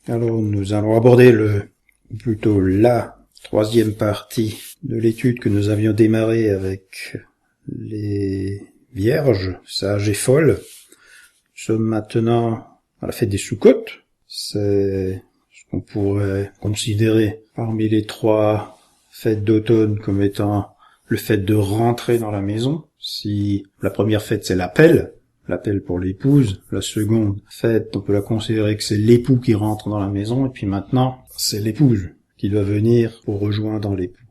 Alors, nous allons aborder la troisième partie de l'étude que nous avions démarrée avec les Vierges, sages et folles. Nous sommes maintenant à la fête des Soukhot. C'est ce qu'on pourrait considérer parmi les trois fêtes d'automne comme étant le fait de rentrer dans la maison. Si la première fête c'est l'appel pour l'épouse, la seconde fête on peut la considérer que c'est l'époux qui rentre dans la maison, et puis maintenant c'est l'épouse qui doit venir pour rejoindre l'époux.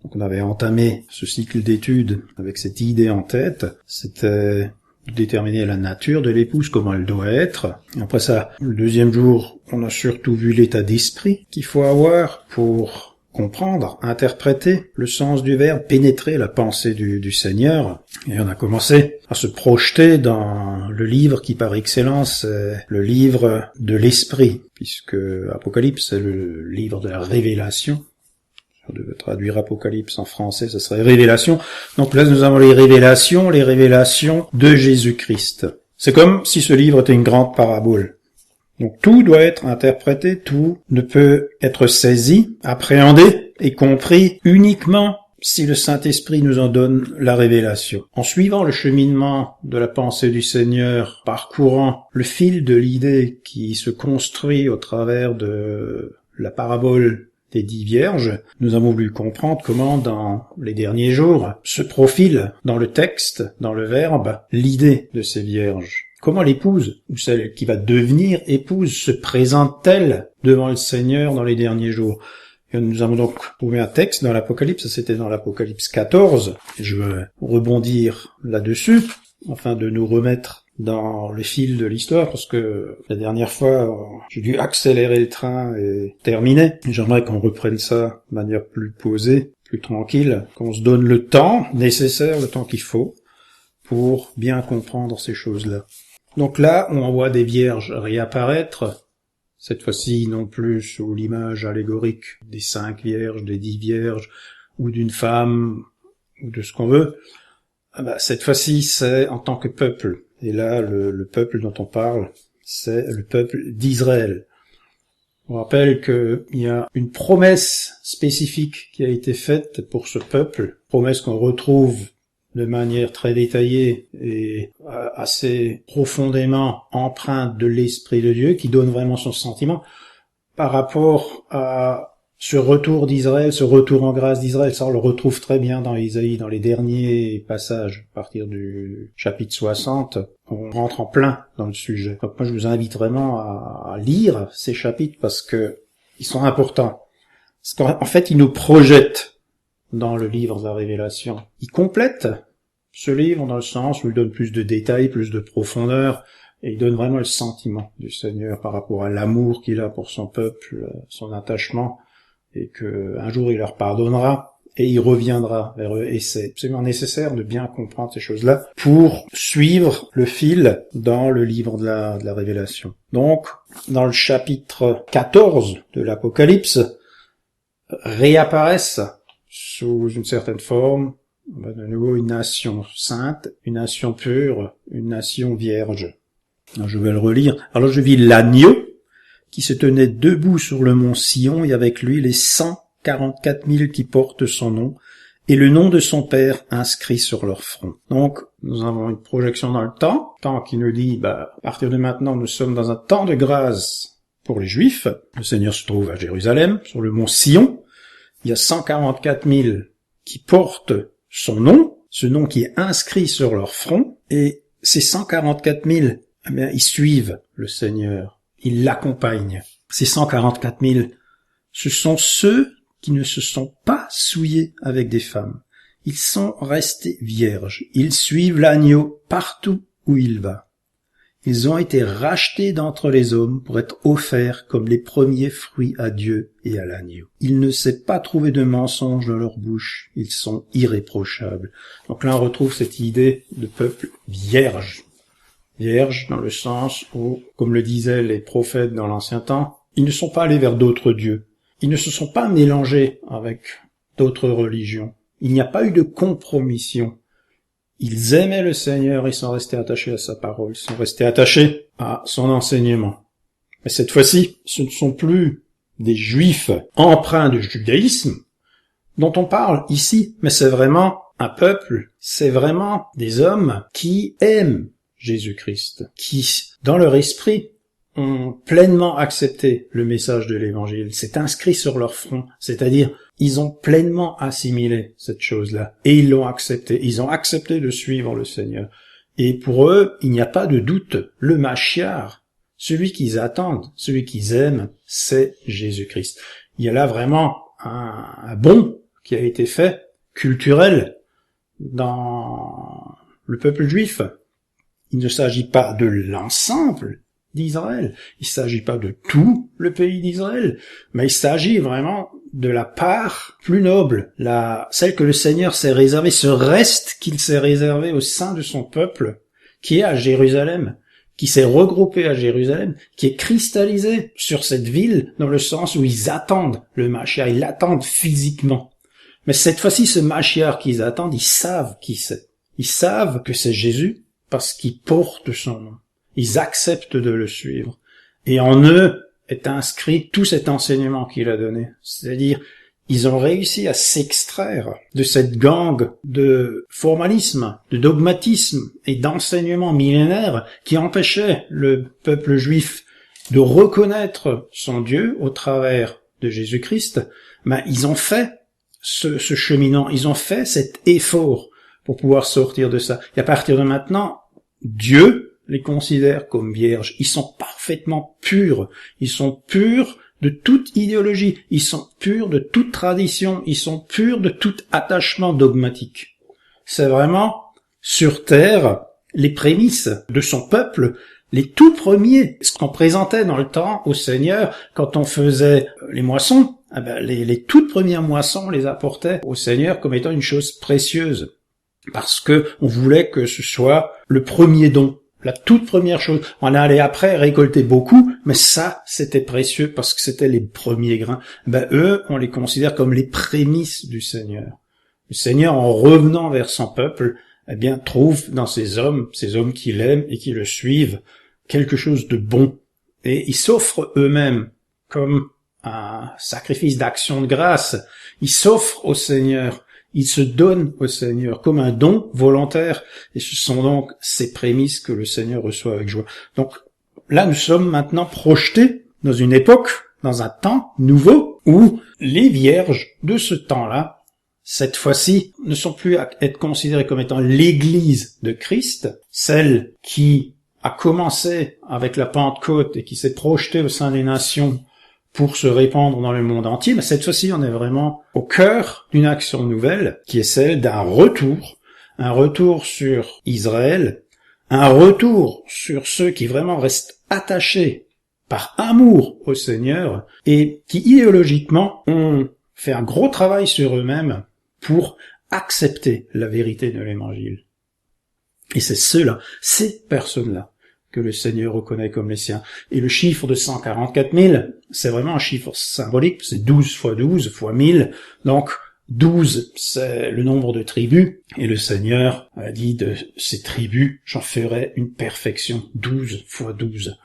Donc on avait entamé ce cycle d'études avec cette idée en tête, c'était de déterminer la nature de l'épouse, comment elle doit être. Et après ça, le deuxième jour, on a surtout vu l'état d'esprit qu'il faut avoir pour comprendre, interpréter le sens du verbe, pénétrer la pensée du Seigneur. Et on a commencé à se projeter dans le livre qui par excellence est le livre de l'esprit, puisque Apocalypse c'est le livre de la révélation. Si on devait traduire Apocalypse en français, ce serait révélation. Donc là, nous avons les révélations de Jésus-Christ. C'est comme si ce livre était une grande parabole. Donc tout doit être interprété, tout ne peut être saisi, appréhendé et compris uniquement si le Saint-Esprit nous en donne la révélation. En suivant le cheminement de la pensée du Seigneur, parcourant le fil de l'idée qui se construit au travers de la parabole des 10 vierges, nous avons voulu comprendre comment dans les derniers jours se profile dans le texte, dans le verbe, l'idée de ces vierges. Comment l'épouse, ou celle qui va devenir épouse, se présente-t-elle devant le Seigneur dans les derniers jours? Et nous avons donc trouvé un texte dans l'Apocalypse, c'était dans l'Apocalypse 14, et je vais rebondir là-dessus, afin de nous remettre dans le fil de l'histoire, parce que la dernière fois, j'ai dû accélérer le train et terminer. J'aimerais qu'on reprenne ça de manière plus posée, plus tranquille, qu'on se donne le temps nécessaire, le temps qu'il faut, pour bien comprendre ces choses-là. Donc là, on voit des vierges réapparaître, cette fois-ci non plus sous l'image allégorique des 5 vierges, des 10 vierges, ou d'une femme, ou de ce qu'on veut. Cette fois-ci, c'est en tant que peuple. Et là, le peuple dont on parle, c'est le peuple d'Israël. On rappelle qu'il y a une promesse spécifique qui a été faite pour ce peuple, promesse qu'on retrouve de manière très détaillée et assez profondément empreinte de l'Esprit de Dieu, qui donne vraiment son sentiment par rapport à ce retour d'Israël, ce retour en grâce d'Israël. Ça, on le retrouve très bien dans Isaïe, dans les derniers passages, à partir du chapitre 60. On rentre en plein dans le sujet. Donc moi, je vous invite vraiment à lire ces chapitres parce que ils sont importants. Parce qu'en fait, ils nous projettent dans le livre de la Révélation. Ils complètent ce livre dans le sens où il donne plus de détails, plus de profondeur, et il donne vraiment le sentiment du Seigneur par rapport à l'amour qu'il a pour son peuple, son attachement, et que un jour il leur pardonnera, et il reviendra vers eux. Et c'est absolument nécessaire de bien comprendre ces choses-là pour suivre le fil dans le livre de la Révélation. Donc, dans le chapitre 14 de l'Apocalypse, réapparaissent sous une certaine forme, de nouveau une nation sainte, une nation pure, une nation vierge. Alors, je vais le relire. Alors je vis l'agneau qui se tenait debout sur le mont Sion et avec lui les 144 000 qui portent son nom et le nom de son Père inscrit sur leur front. Donc nous avons une projection dans le temps qui nous dit à partir de maintenant nous sommes dans un temps de grâce pour les Juifs. Le Seigneur se trouve à Jérusalem, sur le mont Sion. Il y a 144 000 qui portent son nom, ce nom qui est inscrit sur leur front, et ces 144 000, ils suivent le Seigneur, ils l'accompagnent. Ces 144 000, ce sont ceux qui ne se sont pas souillés avec des femmes. Ils sont restés vierges, ils suivent l'agneau partout où il va. Ils ont été rachetés d'entre les hommes pour être offerts comme les premiers fruits à Dieu et à l'agneau. Il ne s'est pas trouvé de mensonge dans leur bouche. Ils sont irréprochables. Donc là, on retrouve cette idée de peuple vierge. Vierge dans le sens où, comme le disaient les prophètes dans l'ancien temps, ils ne sont pas allés vers d'autres dieux. Ils ne se sont pas mélangés avec d'autres religions. Il n'y a pas eu de compromission. Ils aimaient le Seigneur, ils sont restés attachés à sa parole, ils sont restés attachés à son enseignement. Mais cette fois-ci, ce ne sont plus des juifs empreints de judaïsme dont on parle ici, mais c'est vraiment un peuple, c'est vraiment des hommes qui aiment Jésus-Christ, qui, dans leur esprit, ont pleinement accepté le message de l'évangile. C'est inscrit sur leur front, c'est-à-dire, ils ont pleinement assimilé cette chose-là, et ils l'ont accepté. Ils ont accepté de suivre le Seigneur. Et pour eux, il n'y a pas de doute, le Machiar, celui qu'ils attendent, celui qu'ils aiment, c'est Jésus-Christ. Il y a là vraiment un bond qui a été fait, culturel, dans le peuple juif. Il ne s'agit pas de l'ensemble d'Israël, il ne s'agit pas de tout le pays d'Israël, mais il s'agit vraiment de la part plus noble, celle que le Seigneur s'est réservée, ce reste qu'il s'est réservé au sein de son peuple, qui est à Jérusalem, qui s'est regroupé à Jérusalem, qui est cristallisé sur cette ville, dans le sens où ils attendent le Mashiach, ils l'attendent physiquement. Mais cette fois-ci, ce Mashiach qu'ils attendent, ils savent qui c'est. Ils savent que c'est Jésus parce qu'il porte son nom. Ils acceptent de le suivre. Et en eux est inscrit tout cet enseignement qu'il a donné. C'est-à-dire, ils ont réussi à s'extraire de cette gangue de formalisme, de dogmatisme et d'enseignement millénaire qui empêchait le peuple juif de reconnaître son Dieu au travers de Jésus-Christ. Mais ils ont fait ce cheminant, ils ont fait cet effort pour pouvoir sortir de ça. Et à partir de maintenant, Dieu les considère comme vierges. Ils sont parfaitement purs. Ils sont purs de toute idéologie. Ils sont purs de toute tradition. Ils sont purs de tout attachement dogmatique. C'est vraiment, sur terre, les prémices de son peuple, les tout premiers, ce qu'on présentait dans le temps au Seigneur quand on faisait les moissons. Les toutes premières moissons, on les apportait au Seigneur comme étant une chose précieuse. Parce que on voulait que ce soit le premier don, la toute première chose. On allait après récolter beaucoup, mais ça, c'était précieux parce que c'était les premiers grains. Eux, on les considère comme les prémices du Seigneur. Le Seigneur, en revenant vers son peuple, trouve dans ces hommes qui l'aiment et qui le suivent, quelque chose de bon. Et ils s'offrent eux-mêmes comme un sacrifice d'action de grâce. Ils s'offrent au Seigneur. Ils se donnent au Seigneur comme un don volontaire. Et ce sont donc ces prémices que le Seigneur reçoit avec joie. Donc là, nous sommes maintenant projetés dans une époque, dans un temps nouveau, où les vierges de ce temps-là, cette fois-ci, ne sont plus à être considérées comme étant l'Église de Christ, celle qui a commencé avec la Pentecôte et qui s'est projetée au sein des nations pour se répandre dans le monde entier, mais cette fois-ci, on est vraiment au cœur d'une action nouvelle, qui est celle d'un retour, un retour sur Israël, un retour sur ceux qui vraiment restent attachés par amour au Seigneur et qui idéologiquement ont fait un gros travail sur eux-mêmes pour accepter la vérité de l'Évangile. Et c'est ceux-là, ces personnes-là, que le Seigneur reconnaît comme les siens. Et le chiffre de 144 000, c'est vraiment un chiffre symbolique, c'est 12 fois 12 fois 1000, donc 12, c'est le nombre de tribus, et le Seigneur a dit de ces tribus, j'en ferai une perfection, 12 fois 12.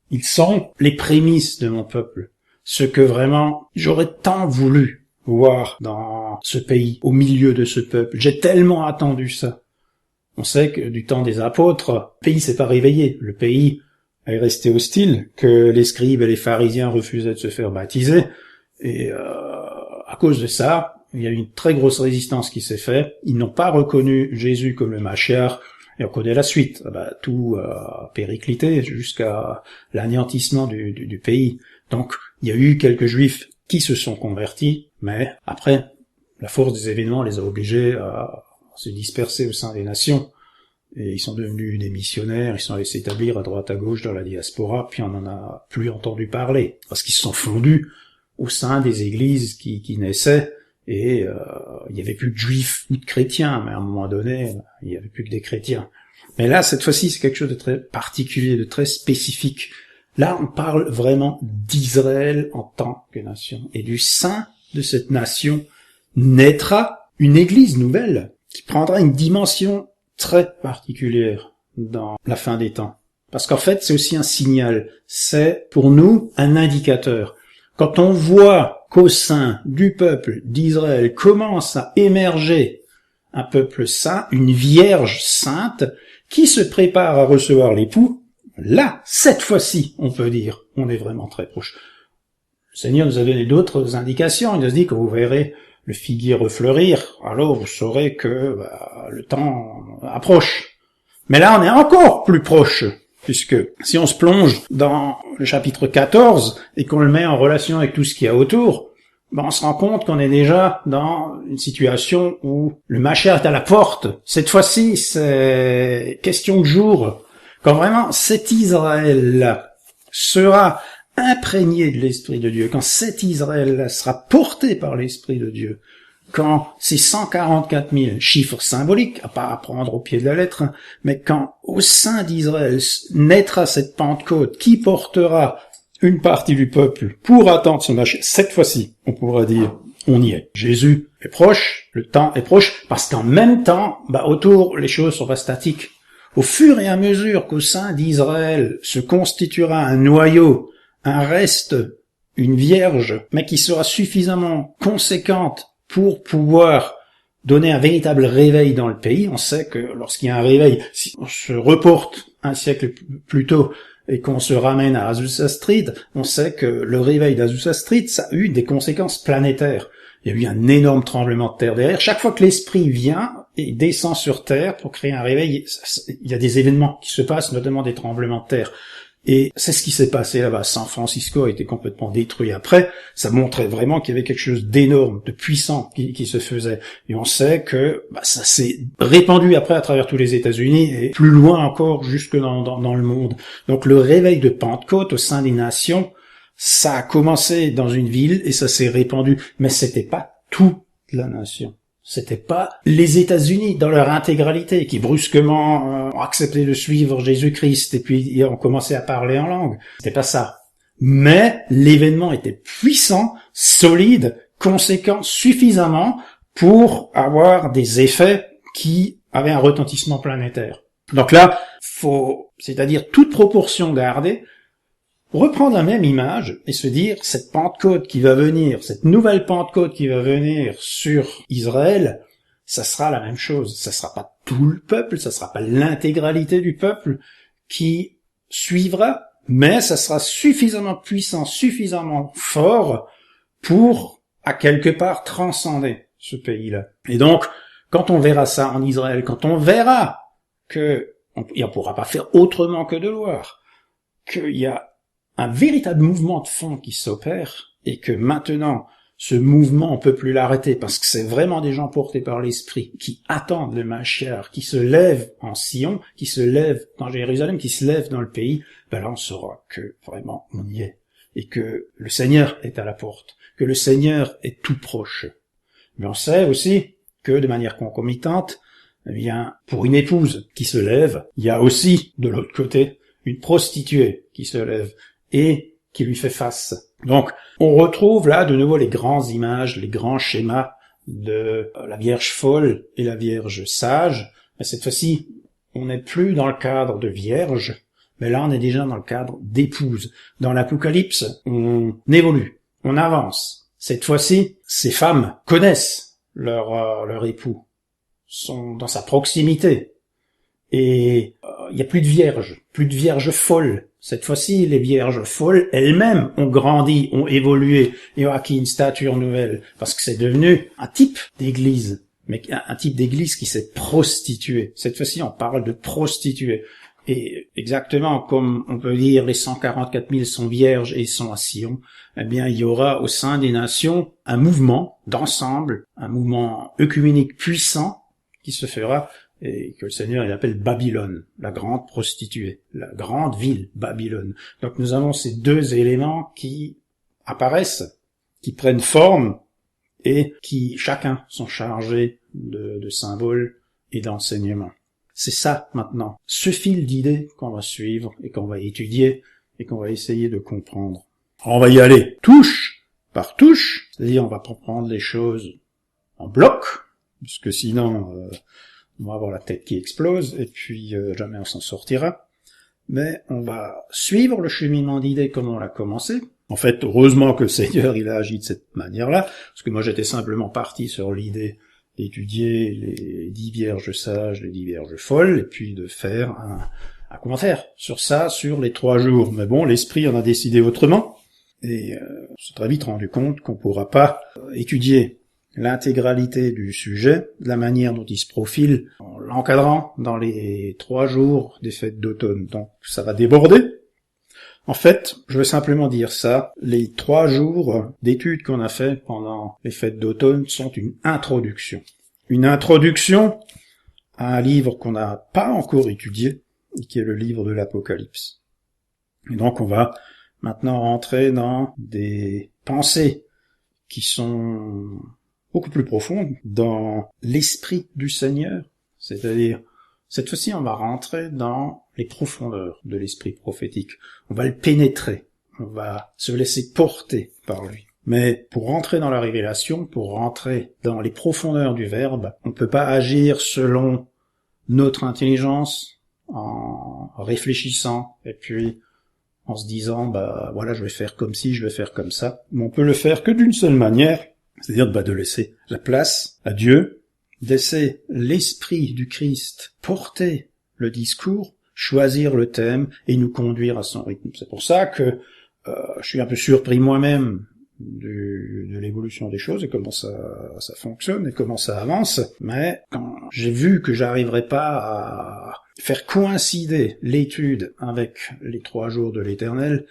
Ils sont les prémices de mon peuple, ce que vraiment j'aurais tant voulu voir dans ce pays, au milieu de ce peuple. J'ai tellement attendu ça. On sait que du temps des apôtres, le pays s'est pas réveillé. Le pays est resté hostile, que les scribes et les pharisiens refusaient de se faire baptiser. Et à cause de ça, il y a eu une très grosse résistance qui s'est faite. Ils n'ont pas reconnu Jésus comme le Mashiach. Et on connaît la suite. Tout a périclité jusqu'à l'anéantissement du pays. Donc, il y a eu quelques juifs qui se sont convertis, mais après, la force des événements les a obligés à se disperser au sein des nations, et ils sont devenus des missionnaires, ils sont allés s'établir à droite à gauche dans la diaspora, puis on n'en a plus entendu parler, parce qu'ils se sont fondus au sein des églises qui naissaient, et il n'y avait plus de juifs ou de chrétiens, mais à un moment donné, il n'y avait plus que des chrétiens. Mais là, cette fois-ci, c'est quelque chose de très particulier, de très spécifique. Là, on parle vraiment d'Israël en tant que nation, et du sein de cette nation naîtra une église nouvelle, qui prendra une dimension très particulière dans la fin des temps. Parce qu'en fait, c'est aussi un signal. C'est, pour nous, un indicateur. Quand on voit qu'au sein du peuple d'Israël commence à émerger un peuple saint, une vierge sainte, qui se prépare à recevoir l'époux, là, cette fois-ci, on peut dire, on est vraiment très proche. Le Seigneur nous a donné d'autres indications. Il nous a dit que vous verrez le figuier refleurir, alors vous saurez que le temps approche. Mais là, on est encore plus proche, puisque si on se plonge dans le chapitre 14 et qu'on le met en relation avec tout ce qu'il y a autour, on se rend compte qu'on est déjà dans une situation où le Mashiach est à la porte. Cette fois-ci, c'est question de jour. Quand vraiment cet Israël-là sera imprégné de l'Esprit de Dieu, quand cet Israël-là sera porté par l'Esprit de Dieu, quand ces 144 000 chiffres symboliques, à pas prendre au pied de la lettre, mais quand au sein d'Israël naîtra cette Pentecôte qui portera une partie du peuple pour attendre son achat, cette fois-ci, on pourra dire, on y est. Jésus est proche, le temps est proche, parce qu'en même temps, autour, les choses sont pas statiques. Au fur et à mesure qu'au sein d'Israël se constituera un noyau, un reste, une vierge, mais qui sera suffisamment conséquente pour pouvoir donner un véritable réveil dans le pays. On sait que lorsqu'il y a un réveil, si on se reporte un siècle plus tôt et qu'on se ramène à Azusa Street, on sait que le réveil d'Azusa Street, ça a eu des conséquences planétaires. Il y a eu un énorme tremblement de terre derrière. Chaque fois que l'esprit vient et descend sur terre pour créer un réveil, il y a des événements qui se passent, notamment des tremblements de terre. Et c'est ce qui s'est passé là-bas. San Francisco a été complètement détruit après. Ça montrait vraiment qu'il y avait quelque chose d'énorme, de puissant qui se faisait. Et on sait que ça s'est répandu après à travers tous les États-Unis et plus loin encore jusque dans le monde. Donc le réveil de Pentecôte au sein des nations, ça a commencé dans une ville et ça s'est répandu. Mais c'était pas toute la nation. C'était pas les États-Unis dans leur intégralité qui brusquement ont accepté de suivre Jésus-Christ et puis ont commencé à parler en langue. C'était pas ça. Mais l'événement était puissant, solide, conséquent, suffisamment pour avoir des effets qui avaient un retentissement planétaire. Donc là, c'est-à-dire toute proportion gardée, reprendre la même image et se dire, cette Pentecôte qui va venir, cette nouvelle Pentecôte qui va venir sur Israël, ça sera la même chose. Ça sera pas tout le peuple, ça sera pas l'intégralité du peuple qui suivra, mais ça sera suffisamment puissant, suffisamment fort pour, à quelque part, transcender ce pays-là. Et donc, quand on verra ça en Israël, quand on verra que, et on pourra pas faire autrement que de le voir, qu'il y a un véritable mouvement de fond qui s'opère, et que maintenant, ce mouvement, on peut plus l'arrêter, parce que c'est vraiment des gens portés par l'Esprit, qui attendent le Mashiach, qui se lèvent en Sion, qui se lèvent dans Jérusalem, qui se lèvent dans le pays, là on saura que vraiment on y est, et que le Seigneur est à la porte, que le Seigneur est tout proche. Mais on sait aussi que, de manière concomitante, pour une épouse qui se lève, il y a aussi, de l'autre côté, une prostituée qui se lève, et qui lui fait face. Donc, on retrouve là de nouveau les grandes images, les grands schémas de la Vierge folle et la Vierge sage. Mais cette fois-ci, on n'est plus dans le cadre de vierge, mais là on est déjà dans le cadre d'épouse. Dans l'Apocalypse, on évolue, on avance. Cette fois-ci, ces femmes connaissent leur époux, sont dans sa proximité. Et il n'y a plus de vierges folles. Cette fois-ci, les vierges folles elles-mêmes ont grandi, ont évolué et ont acquis une stature nouvelle, parce que c'est devenu un type d'église, mais un type d'église qui s'est prostituée. Cette fois-ci, on parle de prostituée. Et exactement comme on peut dire les 144 000 sont vierges et sont à Sion, il y aura au sein des nations un mouvement d'ensemble, un mouvement œcuménique puissant qui se fera, et que le Seigneur il appelle Babylone, la grande prostituée, la grande ville Babylone. Donc nous avons ces deux éléments qui apparaissent, qui prennent forme et qui chacun sont chargés de symboles et d'enseignements. C'est ça maintenant, ce fil d'idées qu'on va suivre et qu'on va étudier et qu'on va essayer de comprendre. Alors on va y aller touche par touche, c'est-à-dire on va prendre les choses en bloc, parce que sinon on va avoir la tête qui explose, et puis jamais on s'en sortira. mais on va suivre le cheminement d'idées comme on l'a commencé. En fait, heureusement que le Seigneur, il a agi de cette manière-là, parce que moi j'étais simplement parti sur l'idée d'étudier les 10 vierges sages, les 10 vierges folles, et puis de faire un commentaire sur ça, sur les 3 jours. Mais bon, l'esprit en a décidé autrement, et on s'est très vite rendu compte qu'on pourra pas étudier l'intégralité du sujet, de la manière dont il se profile, en l'encadrant dans les 3 jours des fêtes d'automne. Donc ça va déborder. En fait, je veux simplement dire ça, les 3 jours d'études qu'on a fait pendant les fêtes d'automne sont une introduction. Une introduction à un livre qu'on n'a pas encore étudié, qui est le livre de l'Apocalypse. Et donc on va maintenant rentrer dans des pensées qui sont beaucoup plus profondes, dans l'esprit du Seigneur, c'est-à-dire, cette fois-ci, on va rentrer dans les profondeurs de l'esprit prophétique. On va le pénétrer. On va se laisser porter par lui. Mais pour rentrer dans la révélation, pour rentrer dans les profondeurs du Verbe, on ne peut pas agir selon notre intelligence, en réfléchissant, et puis en se disant, voilà, je vais faire comme ci, je vais faire comme ça. Mais on peut le faire que d'une seule manière, c'est-à-dire de laisser la place à Dieu, laisser l'esprit du Christ porter le discours, choisir le thème et nous conduire à son rythme. C'est pour ça que je suis un peu surpris moi-même de l'évolution des choses et comment ça fonctionne et comment ça avance. Mais quand j'ai vu que j'arriverais pas à faire coïncider l'étude avec les 3 jours de l'Éternel,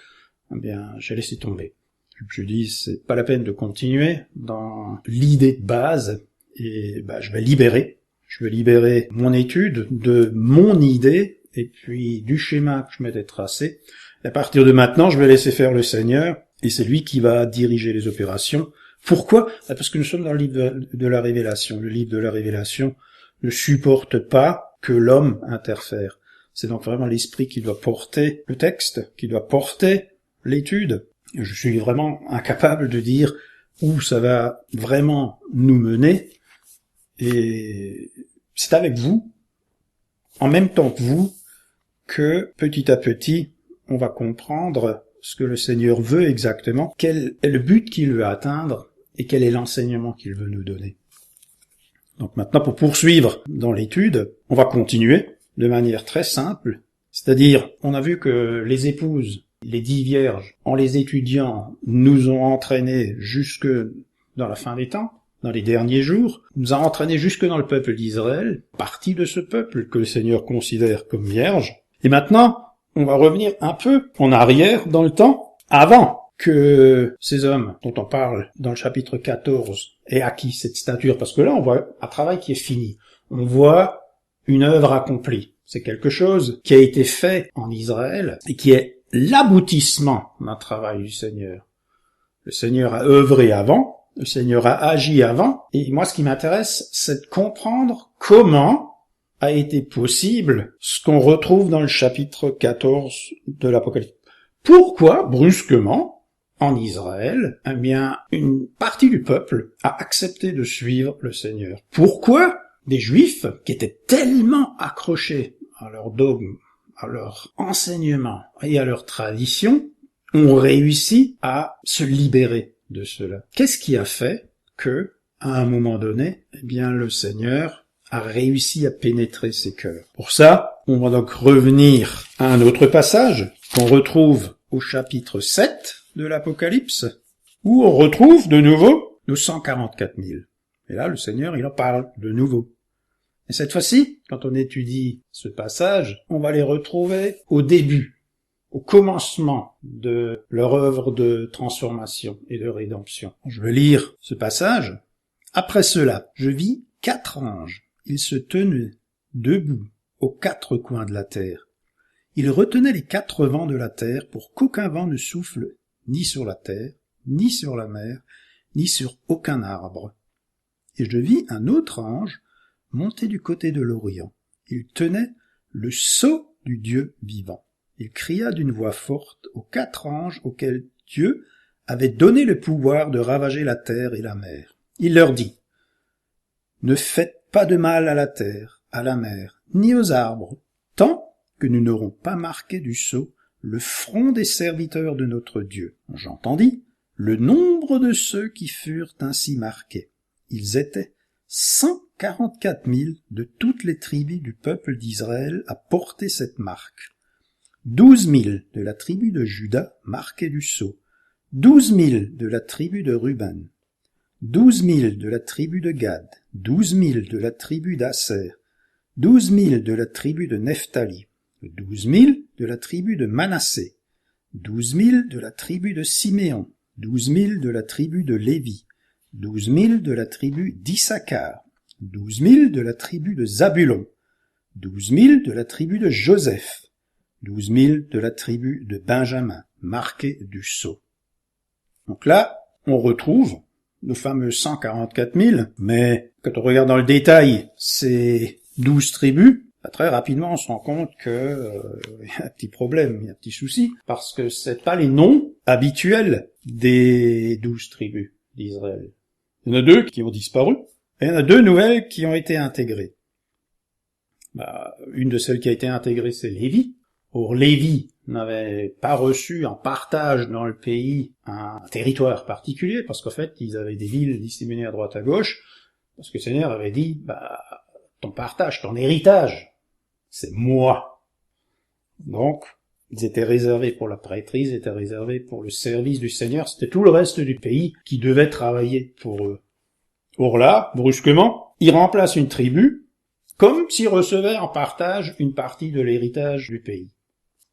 eh bien, j'ai laissé tomber. Je me suis dit, c'est pas la peine de continuer dans l'idée de base, et je vais libérer mon étude de mon idée, et puis du schéma que je m'étais tracé. À partir de maintenant, je vais laisser faire le Seigneur, et c'est lui qui va diriger les opérations. Pourquoi ? Parce que nous sommes dans le livre de la Révélation. Le livre de la Révélation ne supporte pas que l'homme interfère. C'est donc vraiment l'esprit qui doit porter le texte, qui doit porter l'étude. Je suis vraiment incapable de dire où ça va vraiment nous mener, et c'est avec vous, en même temps que vous, que petit à petit, on va comprendre ce que le Seigneur veut exactement, quel est le but qu'il veut atteindre, et quel est l'enseignement qu'il veut nous donner. Donc maintenant, pour poursuivre dans l'étude, on va continuer de manière très simple, c'est-à-dire, on a vu que les épouses, les 10 vierges, en les étudiant, nous ont entraînés jusque dans la fin des temps, dans les derniers jours, nous a entraînés jusque dans le peuple d'Israël, partie de ce peuple que le Seigneur considère comme vierge. Et maintenant, on va revenir un peu en arrière dans le temps, avant que ces hommes dont on parle dans le chapitre 14 aient acquis cette stature, parce que là, on voit un travail qui est fini. On voit une œuvre accomplie. C'est quelque chose qui a été fait en Israël et qui est l'aboutissement d'un travail du Seigneur. Le Seigneur a œuvré avant, le Seigneur a agi avant, et moi ce qui m'intéresse, c'est de comprendre comment a été possible ce qu'on retrouve dans le chapitre 14 de l'Apocalypse. Pourquoi, brusquement, en Israël, eh bien, une partie du peuple a accepté de suivre le Seigneur? Pourquoi des Juifs qui étaient tellement accrochés à leur dogme, à leur enseignement et à leur tradition, ont réussi à se libérer de cela? Qu'est-ce qui a fait que, à un moment donné, eh bien, le Seigneur a réussi à pénétrer ses cœurs? Pour ça, on va donc revenir à un autre passage qu'on retrouve au chapitre 7 de l'Apocalypse, où on retrouve de nouveau nos 144 000. Et là, le Seigneur, il en parle de nouveau. Et cette fois-ci, quand on étudie ce passage, on va les retrouver au début, au commencement de leur œuvre de transformation et de rédemption. Je vais lire ce passage. « Après cela, je vis 4 anges. Ils se tenaient debout aux 4 coins de la terre. Ils retenaient les 4 vents de la terre pour qu'aucun vent ne souffle ni sur la terre, ni sur la mer, ni sur aucun arbre. Et je vis un autre ange monté du côté de l'Orient. Il tenait le sceau du Dieu vivant. Il cria d'une voix forte aux 4 anges auxquels Dieu avait donné le pouvoir de ravager la terre et la mer. Il leur dit : « Ne faites pas de mal à la terre, à la mer, ni aux arbres, tant que nous n'aurons pas marqué du sceau le front des serviteurs de notre Dieu. J'entendis le nombre de ceux qui furent ainsi marqués. Ils étaient 144 000 de toutes les tribus du peuple d'Israël à porter cette marque. 12 000 de la tribu de Juda marqués du sceau, 12 000 de la tribu de Ruben, 12 000 de la tribu de Gad, 12 000 de la tribu d'Asser, 12 000 de la tribu de Nephtali, 12 000 de la tribu de Manassé, 12 000 de la tribu de Siméon, 12 000 de la tribu de Lévi, 12 000 de la tribu d'Issachar, 12 000 de la tribu de Zabulon, 12 000 de la tribu de Joseph, 12 000 de la tribu de Benjamin, marqués du sceau. Donc là, on retrouve le fameux 144 000, mais quand on regarde dans le détail ces 12 tribus, très rapidement on se rend compte que y a un petit problème, il y a un petit souci, parce que c'est pas les noms habituels des 12 tribus d'Israël. Il y en a 2 qui ont disparu, et il y en a 2 nouvelles qui ont été intégrées. Une de celles qui a été intégrée, c'est Lévi. Or, Lévi n'avait pas reçu en partage dans le pays un territoire particulier, parce qu'en fait, ils avaient des villes disséminées à droite à gauche, parce que le Seigneur avait dit, ton partage, ton héritage, c'est moi. Donc, ils étaient réservés pour la prêtrise, ils étaient réservés pour le service du Seigneur, c'était tout le reste du pays qui devait travailler pour eux. Or là, brusquement, ils remplacent une tribu, comme s'ils recevaient en partage une partie de l'héritage du pays.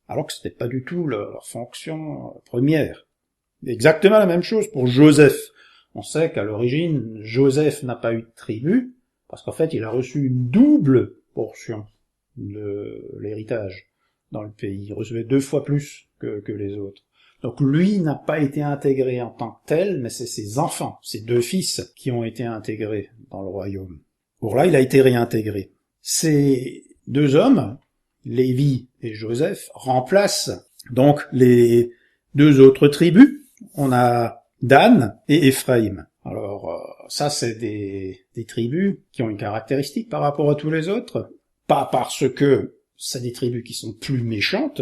Alors que c'était pas du tout leur fonction première. Exactement la même chose pour Joseph. On sait qu'à l'origine, Joseph n'a pas eu de tribu, parce qu'en fait, il a reçu une double portion de l'héritage dans le pays. Il recevait 2 fois plus que les autres. Donc lui n'a pas été intégré en tant que tel, mais c'est ses enfants, ses 2 fils, qui ont été intégrés dans le royaume. Pour là, il a été réintégré. Ces 2 hommes, Lévi et Joseph, remplacent donc les 2 autres tribus. On a Dan et Éphraïm. Alors ça, c'est des tribus qui ont une caractéristique par rapport à tous les autres, pas parce que c'est des tribus qui sont plus méchantes,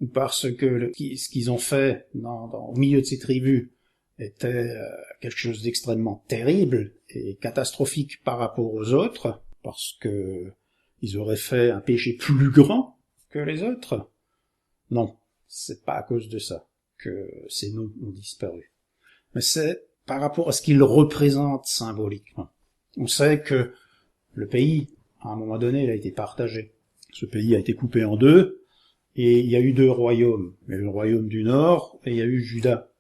ou parce que ce qu'ils ont fait au milieu de ces tribus était quelque chose d'extrêmement terrible et catastrophique par rapport aux autres, parce que ils auraient fait un péché plus grand que les autres. Non, c'est pas à cause de ça que ces noms ont disparu. Mais c'est par rapport à ce qu'ils représentent symboliquement. On sait que le pays, à un moment donné, il a été partagé. Ce pays a été coupé en 2, et il y a eu 2 royaumes. Il y a eu le royaume du Nord, et il y a eu Juda.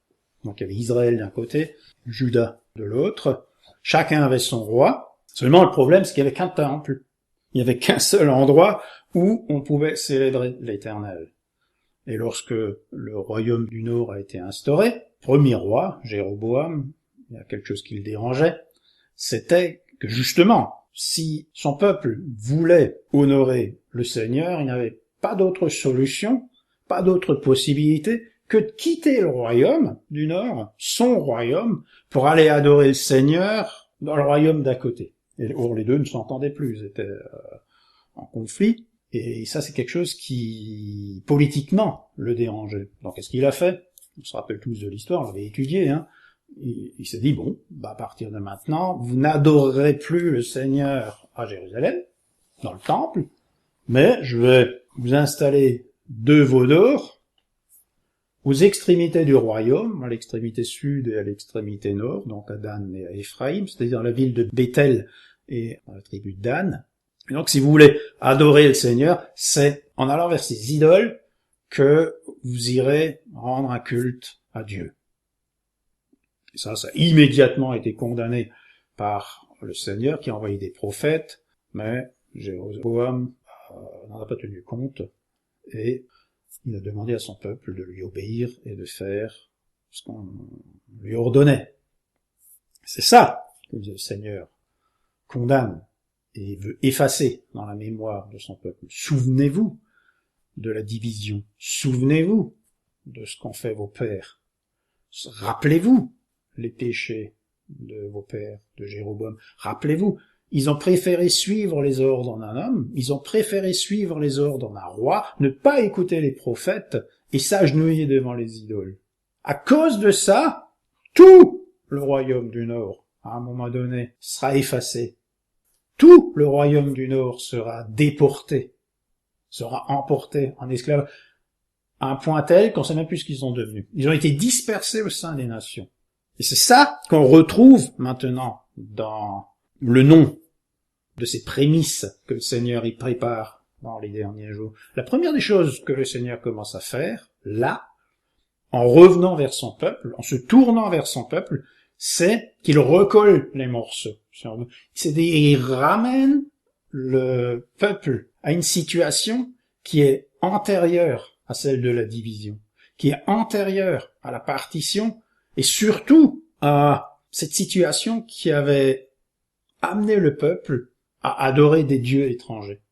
Donc il y avait Israël d'un côté, Juda de l'autre. Chacun avait son roi. Seulement le problème, c'est qu'il n'y avait qu'un temple. Il n'y avait qu'un seul endroit où on pouvait célébrer l'Éternel. Et lorsque le royaume du Nord a été instauré, premier roi, Jéroboam, il y a quelque chose qui le dérangeait, c'était que justement, si son peuple voulait honorer le Seigneur, il n'avait pas d'autre solution, pas d'autre possibilité que de quitter le royaume du Nord, son royaume, pour aller adorer le Seigneur dans le royaume d'à côté. Et or, les 2 ne s'entendaient plus, ils étaient en conflit, et ça c'est quelque chose qui, politiquement, le dérangeait. Donc qu'est-ce qu'il a fait? On se rappelle tous de l'histoire, on l'avait étudié, hein. Il s'est dit, bon, à partir de maintenant, vous n'adorerez plus le Seigneur à Jérusalem, dans le temple, mais je vais vous installer 2 veaux d'or aux extrémités du royaume, à l'extrémité sud et à l'extrémité nord, donc à Dan et à Éphraïm, c'est-à-dire dans la ville de Béthel et dans la tribu de Dan. Et donc si vous voulez adorer le Seigneur, c'est en allant vers ces idoles que vous irez rendre un culte à Dieu. Et ça a immédiatement été condamné par le Seigneur qui a envoyé des prophètes, mais Jéroboam n'en a pas tenu compte, et il a demandé à son peuple de lui obéir et de faire ce qu'on lui ordonnait. C'est ça que le Seigneur condamne et veut effacer dans la mémoire de son peuple. Souvenez-vous de la division. Souvenez-vous de ce qu'ont fait vos pères. Rappelez-vous les péchés de vos pères, de Jéroboam. Rappelez-vous Ils ont préféré suivre les ordres d'un homme, ils ont préféré suivre les ordres d'un roi, ne pas écouter les prophètes et s'agenouiller devant les idoles. À cause de ça, tout le royaume du Nord, à un moment donné, sera effacé. Tout le royaume du Nord sera déporté, sera emporté en esclavage, à un point tel qu'on ne sait même plus ce qu'ils sont devenus. Ils ont été dispersés au sein des nations. Et c'est ça qu'on retrouve maintenant dans le nom de ces prémices que le Seigneur y prépare dans les derniers jours. La première des choses que le Seigneur commence à faire, là, en revenant vers son peuple, en se tournant vers son peuple, c'est qu'il recolle les morceaux. Il ramène le peuple à une situation qui est antérieure à celle de la division, qui est antérieure à la partition, et surtout à cette situation qui avait amené le peuple à adorer des dieux étrangers.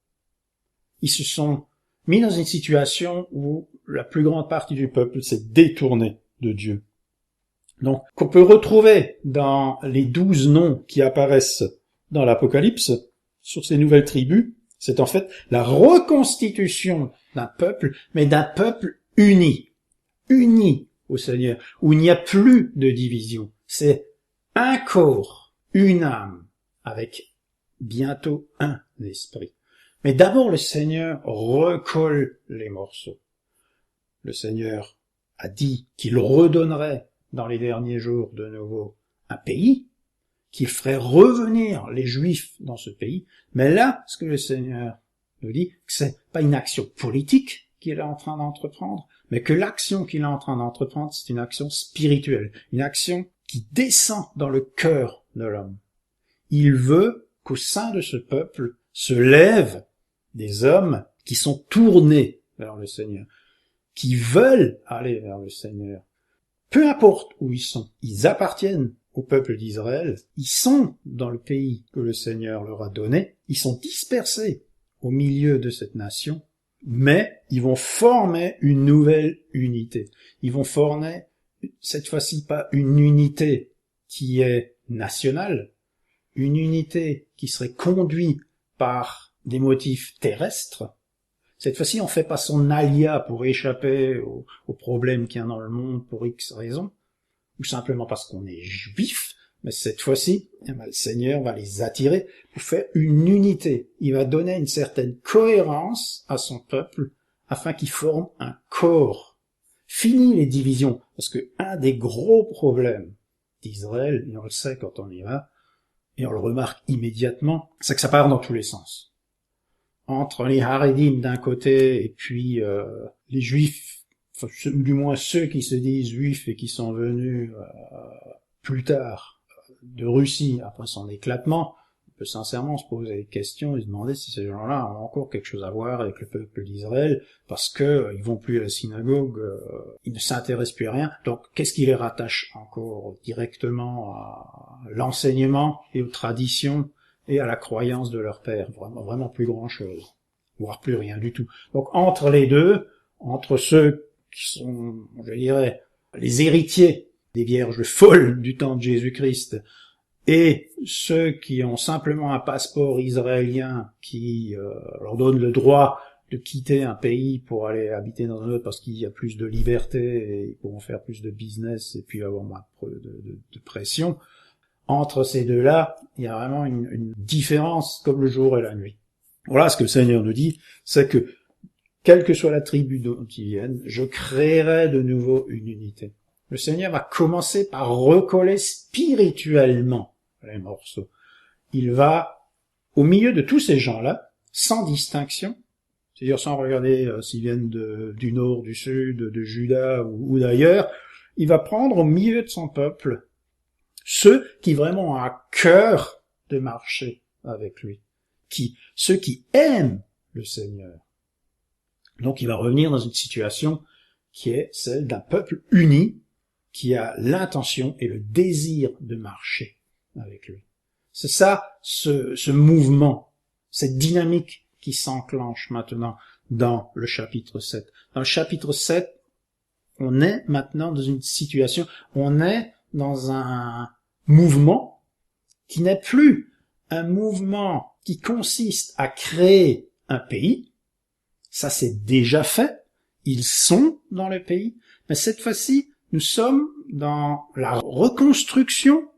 Ils se sont mis dans une situation où la plus grande partie du peuple s'est détournée de Dieu. Donc, qu'on peut retrouver dans les 12 noms qui apparaissent dans l'Apocalypse, sur ces nouvelles tribus, c'est en fait la reconstitution d'un peuple, mais d'un peuple uni au Seigneur, où il n'y a plus de division. C'est un corps, une âme, avec bientôt un esprit. Mais d'abord, le Seigneur recolle les morceaux. Le Seigneur a dit qu'il redonnerait dans les derniers jours de nouveau un pays, qu'il ferait revenir les Juifs dans ce pays. Mais là, ce que le Seigneur nous dit, c'est pas une action politique qu'il est en train d'entreprendre, mais que l'action qu'il est en train d'entreprendre, c'est une action spirituelle, une action qui descend dans le cœur de l'homme. Il veut qu'au sein de ce peuple se lèvent des hommes qui sont tournés vers le Seigneur, qui veulent aller vers le Seigneur. Peu importe où ils appartiennent au peuple d'Israël, ils sont dans le pays que le Seigneur leur a donné, ils sont dispersés au milieu de cette nation, mais ils vont former une nouvelle unité. Ils vont former, cette fois-ci, pas une unité qui est nationale, une unité qui serait conduite par des motifs terrestres. Cette fois-ci, on fait pas son alia pour échapper aux problèmes qu'il y a dans le monde pour X raisons, ou simplement parce qu'on est juif, mais cette fois-ci, le Seigneur va les attirer pour faire une unité. Il va donner une certaine cohérence à son peuple afin qu'il forme un corps. Fini les divisions, parce que un des gros problèmes d'Israël, et on le sait quand on y va, et on le remarque immédiatement, c'est que ça part dans tous les sens. Entre les Haredim d'un côté et puis les Juifs, enfin, du moins ceux qui se disent juifs et qui sont venus plus tard de Russie après son éclatement, on peut sincèrement se poser des questions et se demander si ces gens-là ont encore quelque chose à voir avec le peuple d'Israël, parce que ils vont plus à la synagogue, ils ne s'intéressent plus à rien. Donc qu'est-ce qui les rattache encore directement à l'enseignement et aux traditions et à la croyance de leur père? Vraiment plus grand-chose, voire plus rien du tout. Donc entre les deux, entre ceux qui sont, je dirais, les héritiers des vierges folles du temps de Jésus-Christ, et ceux qui ont simplement un passeport israélien qui leur donne le droit de quitter un pays pour aller habiter dans un autre parce qu'il y a plus de liberté et ils pourront faire plus de business et puis avoir moins de pression. Entre ces deux-là, il y a vraiment une différence comme le jour et la nuit. Voilà ce que le Seigneur nous dit, c'est que quelle que soit la tribu dont ils viennent, je créerai de nouveau une unité. Le Seigneur va commencer par recoller spirituellement les morceaux. Il va, au milieu de tous ces gens-là, sans distinction, c'est-à-dire sans regarder s'ils viennent du nord, du sud, de Juda ou d'ailleurs, il va prendre au milieu de son peuple ceux qui vraiment ont à cœur de marcher avec lui, ceux qui aiment le Seigneur. Donc il va revenir dans une situation qui est celle d'un peuple uni, qui a l'intention et le désir de marcher avec lui. C'est ça, ce mouvement, cette dynamique qui s'enclenche maintenant dans le chapitre 7. Dans le chapitre 7, on est maintenant dans une situation, on est dans un mouvement qui n'est plus un mouvement qui consiste à créer un pays. Ça, c'est déjà fait. Ils sont dans le pays. Mais cette fois-ci, nous sommes dans la reconstruction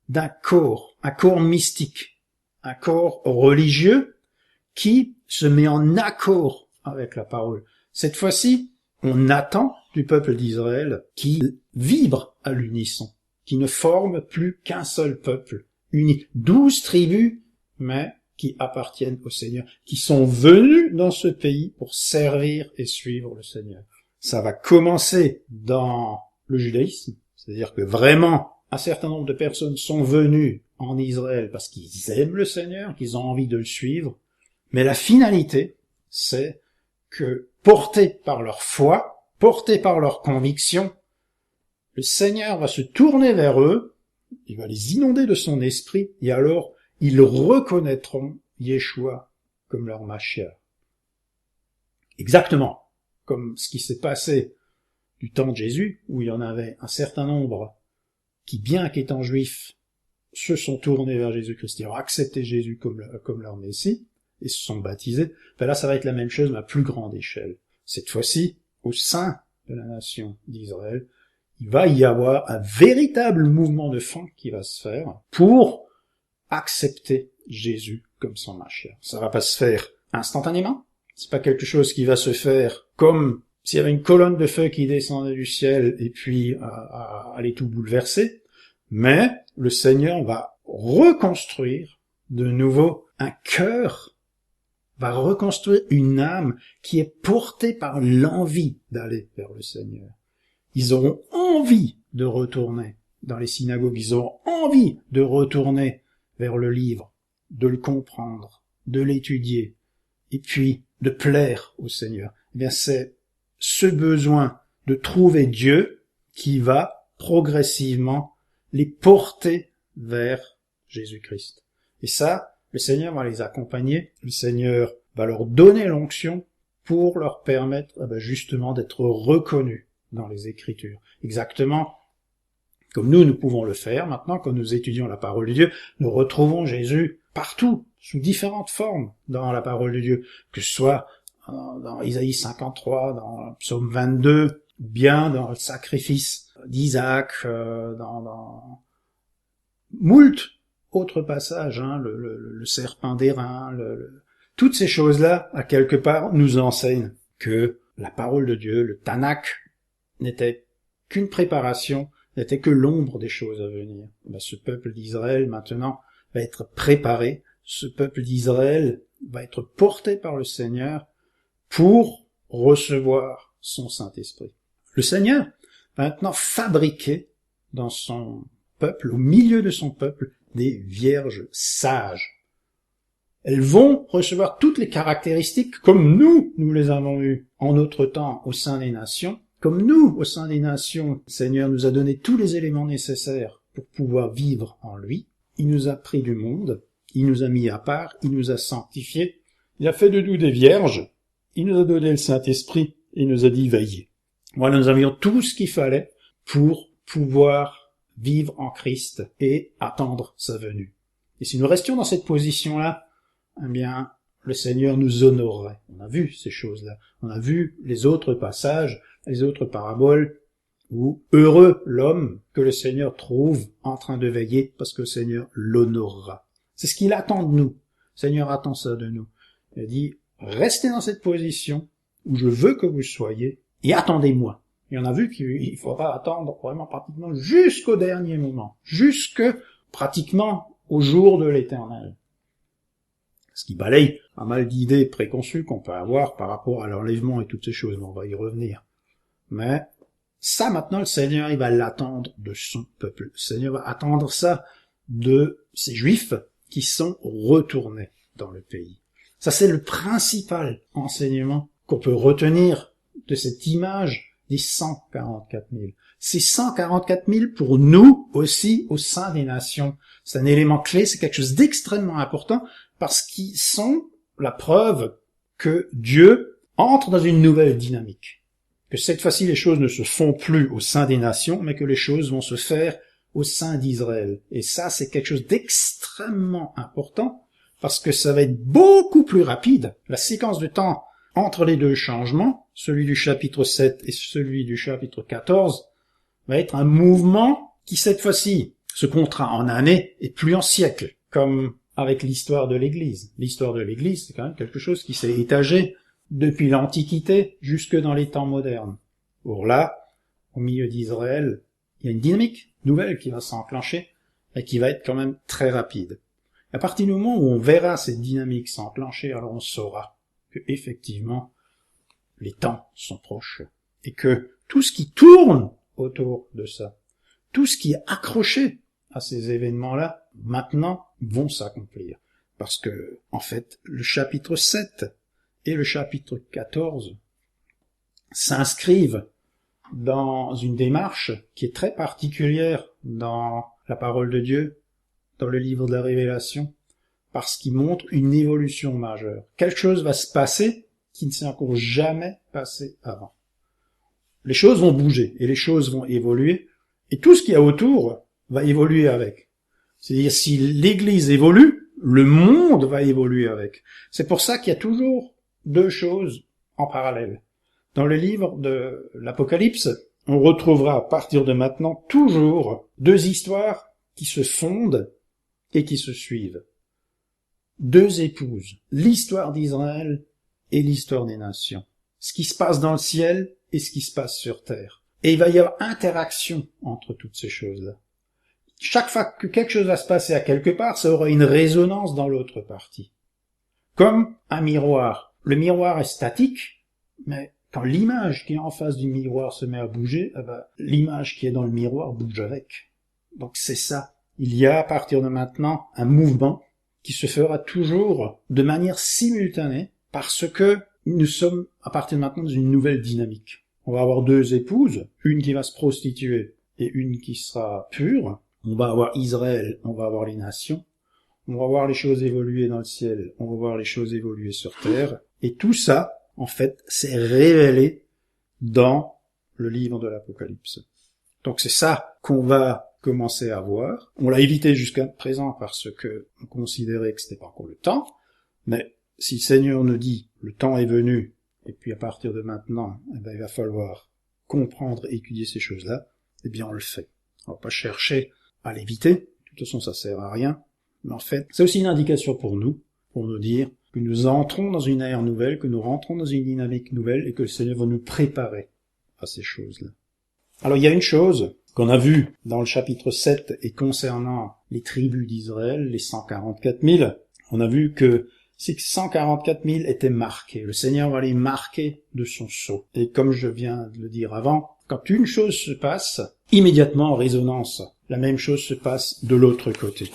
d'un corps, un corps mystique, un corps religieux qui se met en accord avec la parole. Cette fois-ci, on attend du peuple d'Israël qui vibre à l'unisson, qui ne forme plus qu'un seul peuple uni. 12 tribus, mais qui appartiennent au Seigneur, qui sont venus dans ce pays pour servir et suivre le Seigneur. Ça va commencer dans le judaïsme, c'est-à-dire que vraiment, un certain nombre de personnes sont venues en Israël parce qu'ils aiment le Seigneur, qu'ils ont envie de le suivre, mais la finalité, c'est que, portés par leur foi, portés par leur conviction, le Seigneur va se tourner vers eux, il va les inonder de son esprit, et alors ils reconnaîtront Yeshua comme leur Mashiach. Exactement comme ce qui s'est passé du temps de Jésus, où il y en avait un certain nombre qui, bien qu'étant juifs, se sont tournés vers Jésus-Christ, ils ont accepté Jésus comme leur Messie, et se sont baptisés. Ben là, ça va être la même chose, mais à plus grande échelle. Cette fois-ci, au sein de la nation d'Israël, il va y avoir un véritable mouvement de fond qui va se faire pour accepter Jésus comme son Mashiach. Ça va pas se faire instantanément. C'est pas quelque chose qui va se faire comme s'il y avait une colonne de feu qui descendait du ciel et puis allait tout bouleverser. Mais le Seigneur va reconstruire de nouveau un cœur, va reconstruire une âme qui est portée par l'envie d'aller vers le Seigneur. Ils auront envie de retourner dans les synagogues, ils auront envie de retourner vers le livre, de le comprendre, de l'étudier, et puis de plaire au Seigneur. Eh bien, c'est ce besoin de trouver Dieu qui va progressivement les porter vers Jésus-Christ. Et ça, le Seigneur va les accompagner, le Seigneur va leur donner l'onction pour leur permettre justement d'être reconnus dans les Écritures. Exactement comme nous pouvons le faire maintenant, quand nous étudions la parole de Dieu, nous retrouvons Jésus partout, sous différentes formes dans la parole de Dieu, que ce soit dans Isaïe 53, dans Psaume 22, ou bien dans le sacrifice d'Isaac, dans moult autres passages, le serpent d'airain, toutes ces choses-là, à quelque part, nous enseignent que la parole de Dieu, le Tanakh, n'était qu'une préparation, n'était que l'ombre des choses à venir. Ce peuple d'Israël, maintenant, va être préparé. Ce peuple d'Israël va être porté par le Seigneur pour recevoir son Saint-Esprit. Le Seigneur va maintenant fabriquer dans son peuple, au milieu de son peuple, des vierges sages. Elles vont recevoir toutes les caractéristiques comme nous les avons eues en notre temps au sein des nations. Comme nous, au sein des nations, le Seigneur nous a donné tous les éléments nécessaires pour pouvoir vivre en lui. Il nous a pris du monde, il nous a mis à part, il nous a sanctifiés, il a fait de nous des vierges, il nous a donné le Saint-Esprit, et il nous a dit veillez. Voilà, nous avions tout ce qu'il fallait pour pouvoir vivre en Christ et attendre sa venue. Et si nous restions dans cette position-là, eh bien, le Seigneur nous honorerait. On a vu ces choses-là. On a vu les autres passages, les autres paraboles, où heureux l'homme que le Seigneur trouve en train de veiller, parce que le Seigneur l'honorera. C'est ce qu'il attend de nous. Le Seigneur attend ça de nous. Il dit, restez dans cette position où je veux que vous soyez, et attendez-moi. Et on a vu qu'il faudra attendre vraiment pratiquement jusqu'au dernier moment, jusque pratiquement au jour de l'Éternel. Ce qui balaye pas mal d'idées préconçues qu'on peut avoir par rapport à l'enlèvement et toutes ces choses, mais on va y revenir. Mais ça, maintenant, le Seigneur, il va l'attendre de son peuple. Le Seigneur va attendre ça de ces Juifs qui sont retournés dans le pays. Ça, c'est le principal enseignement qu'on peut retenir de cette image des 144 000. Ces 144 000, pour nous aussi, au sein des nations, c'est un élément clé, c'est quelque chose d'extrêmement important, parce qu'ils sont la preuve que Dieu entre dans une nouvelle dynamique. Que cette fois-ci, les choses ne se font plus au sein des nations, mais que les choses vont se faire au sein d'Israël. Et ça, c'est quelque chose d'extrêmement important, parce que ça va être beaucoup plus rapide. La séquence de temps entre les deux changements, celui du chapitre 7 et celui du chapitre 14, va être un mouvement qui, cette fois-ci, se comptera en années et plus en siècles, comme avec l'histoire de l'Église. L'histoire de l'Église, c'est quand même quelque chose qui s'est étagé depuis l'Antiquité jusque dans les temps modernes. Or là, au milieu d'Israël, il y a une dynamique nouvelle qui va s'enclencher et qui va être quand même très rapide. À partir du moment où on verra cette dynamique s'enclencher, alors on saura que effectivement les temps sont proches et que tout ce qui tourne autour de ça, tout ce qui est accroché à ces événements-là, maintenant, vont s'accomplir. Parce que, en fait, le chapitre 7 et le chapitre 14 s'inscrivent dans une démarche qui est très particulière dans la parole de Dieu, dans le livre de la Révélation, parce qu'il montre une évolution majeure. Quelque chose va se passer qui ne s'est encore jamais passé avant. Les choses vont bouger et les choses vont évoluer, et tout ce qu'il y a autour va évoluer avec. C'est-à-dire, si l'Église évolue, le monde va évoluer avec. C'est pour ça qu'il y a toujours deux choses en parallèle. Dans le livre de l'Apocalypse, on retrouvera à partir de maintenant toujours deux histoires qui se fondent et qui se suivent. Deux épouses, l'histoire d'Israël et l'histoire des nations. Ce qui se passe dans le ciel et ce qui se passe sur terre. Et il va y avoir interaction entre toutes ces choses-là. Chaque fois que quelque chose va se passer à quelque part, ça aura une résonance dans l'autre partie. Comme un miroir. Le miroir est statique, mais quand l'image qui est en face du miroir se met à bouger, l'image qui est dans le miroir bouge avec. Donc c'est ça. Il y a à partir de maintenant un mouvement qui se fera toujours de manière simultanée parce que nous sommes à partir de maintenant dans une nouvelle dynamique. On va avoir deux épouses, une qui va se prostituer et une qui sera pure. On va avoir Israël, on va avoir les nations. On va voir les choses évoluer dans le ciel, on va voir les choses évoluer sur terre. Et tout ça, en fait, c'est révélé dans le livre de l'Apocalypse. Donc c'est ça qu'on va commencer à voir. On l'a évité jusqu'à présent parce que on considérait que c'était pas encore le temps. Mais si le Seigneur nous dit le temps est venu, et puis à partir de maintenant, il va falloir comprendre et étudier ces choses-là, eh bien on le fait. On va pas chercher à l'éviter. De toute façon, ça sert à rien. Mais en fait, c'est aussi une indication pour nous dire que nous entrons dans une ère nouvelle, que nous rentrons dans une dynamique nouvelle et que le Seigneur va nous préparer à ces choses-là. Alors il y a une chose qu'on a vue dans le chapitre 7 et concernant les tribus d'Israël, les 144 000, on a vu que ces 144 000 étaient marqués. Le Seigneur va les marquer de son sceau. Et comme je viens de le dire avant, quand une chose se passe, immédiatement en résonance, la même chose se passe de l'autre côté.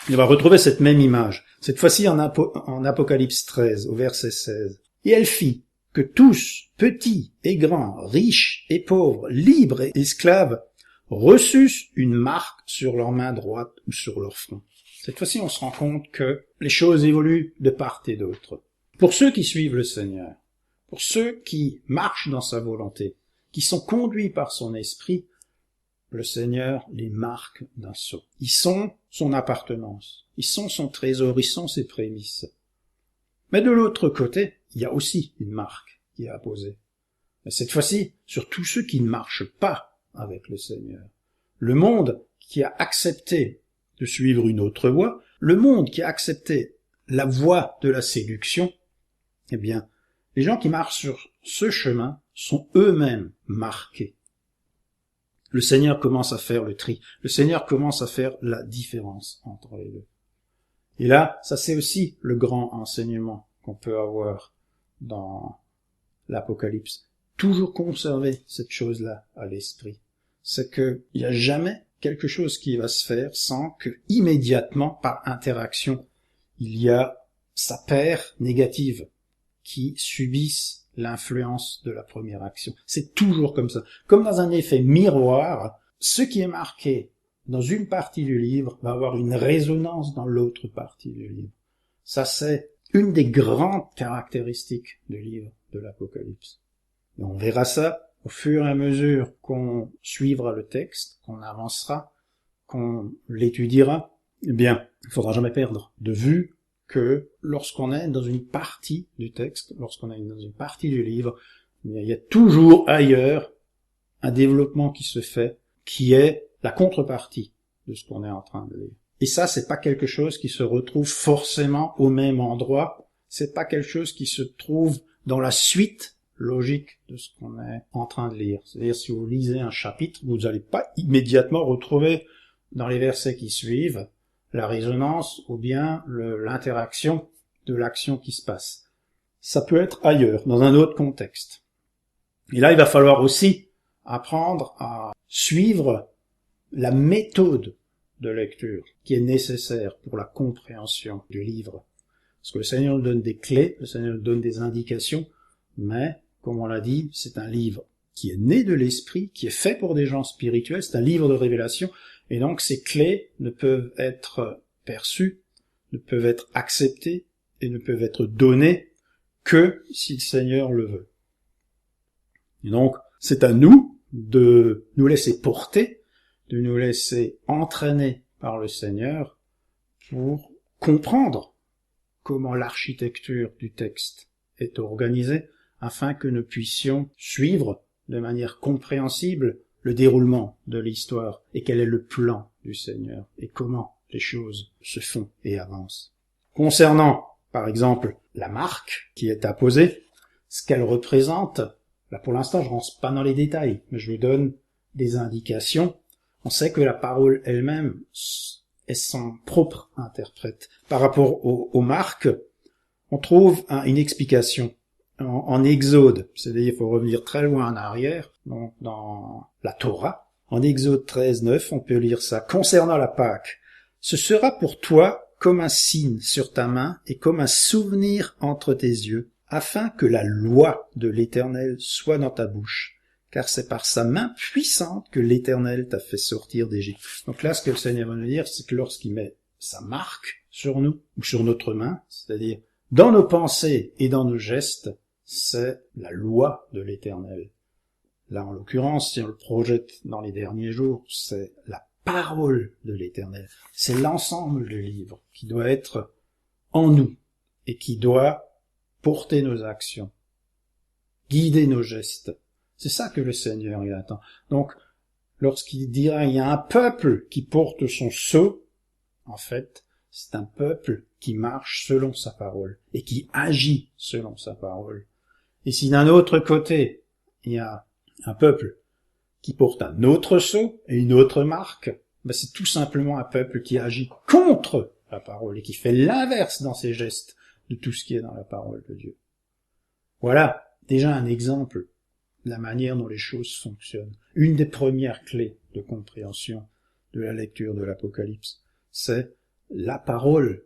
On va retrouver cette même image, cette fois-ci en Apocalypse 13, au verset 16. « Et elle fit que tous, petits et grands, riches et pauvres, libres et esclaves, reçussent une marque sur leur main droite ou sur leur front. » Cette fois-ci, on se rend compte que les choses évoluent de part et d'autre. Pour ceux qui suivent le Seigneur, pour ceux qui marchent dans sa volonté, qui sont conduits par son esprit, le Seigneur les marque d'un sceau. Ils sont son appartenance, ils sont son trésor, ils sont ses prémices. Mais de l'autre côté, il y a aussi une marque qui est apposée. Mais cette fois-ci, sur tous ceux qui ne marchent pas avec le Seigneur. Le monde qui a accepté de suivre une autre voie, le monde qui a accepté la voie de la séduction, eh bien, les gens qui marchent sur ce chemin sont eux-mêmes marqués. Le Seigneur commence à faire le tri. Le Seigneur commence à faire la différence entre les deux. Et là, ça c'est aussi le grand enseignement qu'on peut avoir dans l'Apocalypse. Toujours conserver cette chose-là à l'esprit. C'est qu'il n'y a jamais quelque chose qui va se faire sans que, immédiatement, par interaction, il y a sa paire négative qui subissent l'influence de la première action. C'est toujours comme ça. Comme dans un effet miroir, ce qui est marqué dans une partie du livre va avoir une résonance dans l'autre partie du livre. Ça, c'est une des grandes caractéristiques du livre de l'Apocalypse. Et on verra ça au fur et à mesure qu'on suivra le texte, qu'on avancera, qu'on l'étudiera, eh bien, il ne faudra jamais perdre de vue que lorsqu'on est dans une partie du texte, lorsqu'on est dans une partie du livre, il y a toujours ailleurs un développement qui se fait, qui est la contrepartie de ce qu'on est en train de lire. Et ça, c'est pas quelque chose qui se retrouve forcément au même endroit, c'est pas quelque chose qui se trouve dans la suite logique de ce qu'on est en train de lire. C'est-à-dire, si vous lisez un chapitre, vous n'allez pas immédiatement retrouver dans les versets qui suivent la résonance ou bien l'interaction de l'action qui se passe. Ça peut être ailleurs, dans un autre contexte. Et là, il va falloir aussi apprendre à suivre la méthode de lecture qui est nécessaire pour la compréhension du livre. Parce que le Seigneur nous donne des clés, le Seigneur nous donne des indications, mais, comme on l'a dit, c'est un livre qui est né de l'esprit, qui est fait pour des gens spirituels, c'est un livre de révélation, et donc ces clés ne peuvent être perçues, ne peuvent être acceptées, et ne peuvent être données que si le Seigneur le veut. Et donc, c'est à nous de nous laisser porter, de nous laisser entraîner par le Seigneur pour comprendre comment l'architecture du texte est organisée, afin que nous puissions suivre de manière compréhensible le déroulement de l'histoire et quel est le plan du Seigneur et comment les choses se font et avancent. Concernant, par exemple, la marque qui est apposée, ce qu'elle représente, là pour l'instant je ne rentre pas dans les détails, mais je vous donne des indications. On sait que la parole elle-même est son propre interprète. Par rapport aux marques, on trouve une explication en Exode, c'est-à-dire il faut revenir très loin en arrière, donc dans la Torah. En Exode 13:9, on peut lire ça. Concernant la Pâque, ce sera pour toi comme un signe sur ta main et comme un souvenir entre tes yeux, afin que la loi de l'Éternel soit dans ta bouche, car c'est par sa main puissante que l'Éternel t'a fait sortir d'Égypte. Donc là, ce que le Seigneur va nous dire, c'est que lorsqu'il met sa marque sur nous, ou sur notre main, c'est-à-dire dans nos pensées et dans nos gestes, c'est la loi de l'Éternel. Là, en l'occurrence, si on le projette dans les derniers jours, c'est la parole de l'Éternel. C'est l'ensemble du livre qui doit être en nous et qui doit porter nos actions, guider nos gestes. C'est ça que le Seigneur il attend. Donc, lorsqu'il dira il y a un peuple qui porte son sceau, en fait, c'est un peuple qui marche selon sa parole et qui agit selon sa parole. Et si d'un autre côté, il y a un peuple qui porte un autre sceau et une autre marque, ben c'est tout simplement un peuple qui agit contre la parole et qui fait l'inverse dans ses gestes de tout ce qui est dans la parole de Dieu. Voilà déjà un exemple de la manière dont les choses fonctionnent. Une des premières clés de compréhension de la lecture de l'Apocalypse, c'est la parole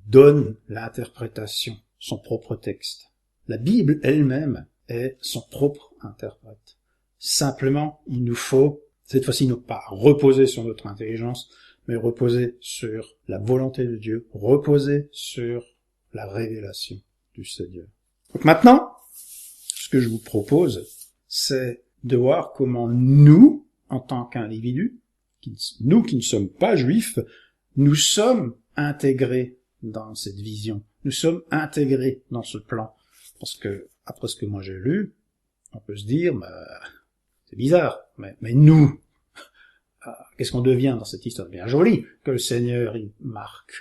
donne l'interprétation, son propre texte. La Bible elle-même est son propre interprète. Simplement, il nous faut, cette fois-ci, ne pas reposer sur notre intelligence, mais reposer sur la volonté de Dieu, reposer sur la révélation du Seigneur. Donc maintenant, ce que je vous propose, c'est de voir comment nous, en tant qu'individus, nous qui ne sommes pas juifs, nous sommes intégrés dans cette vision. Nous sommes intégrés dans ce plan. Parce que, après ce que moi j'ai lu, on peut se dire, c'est bizarre, mais nous, qu'est-ce qu'on devient dans cette histoire? Bien joli que le Seigneur il marque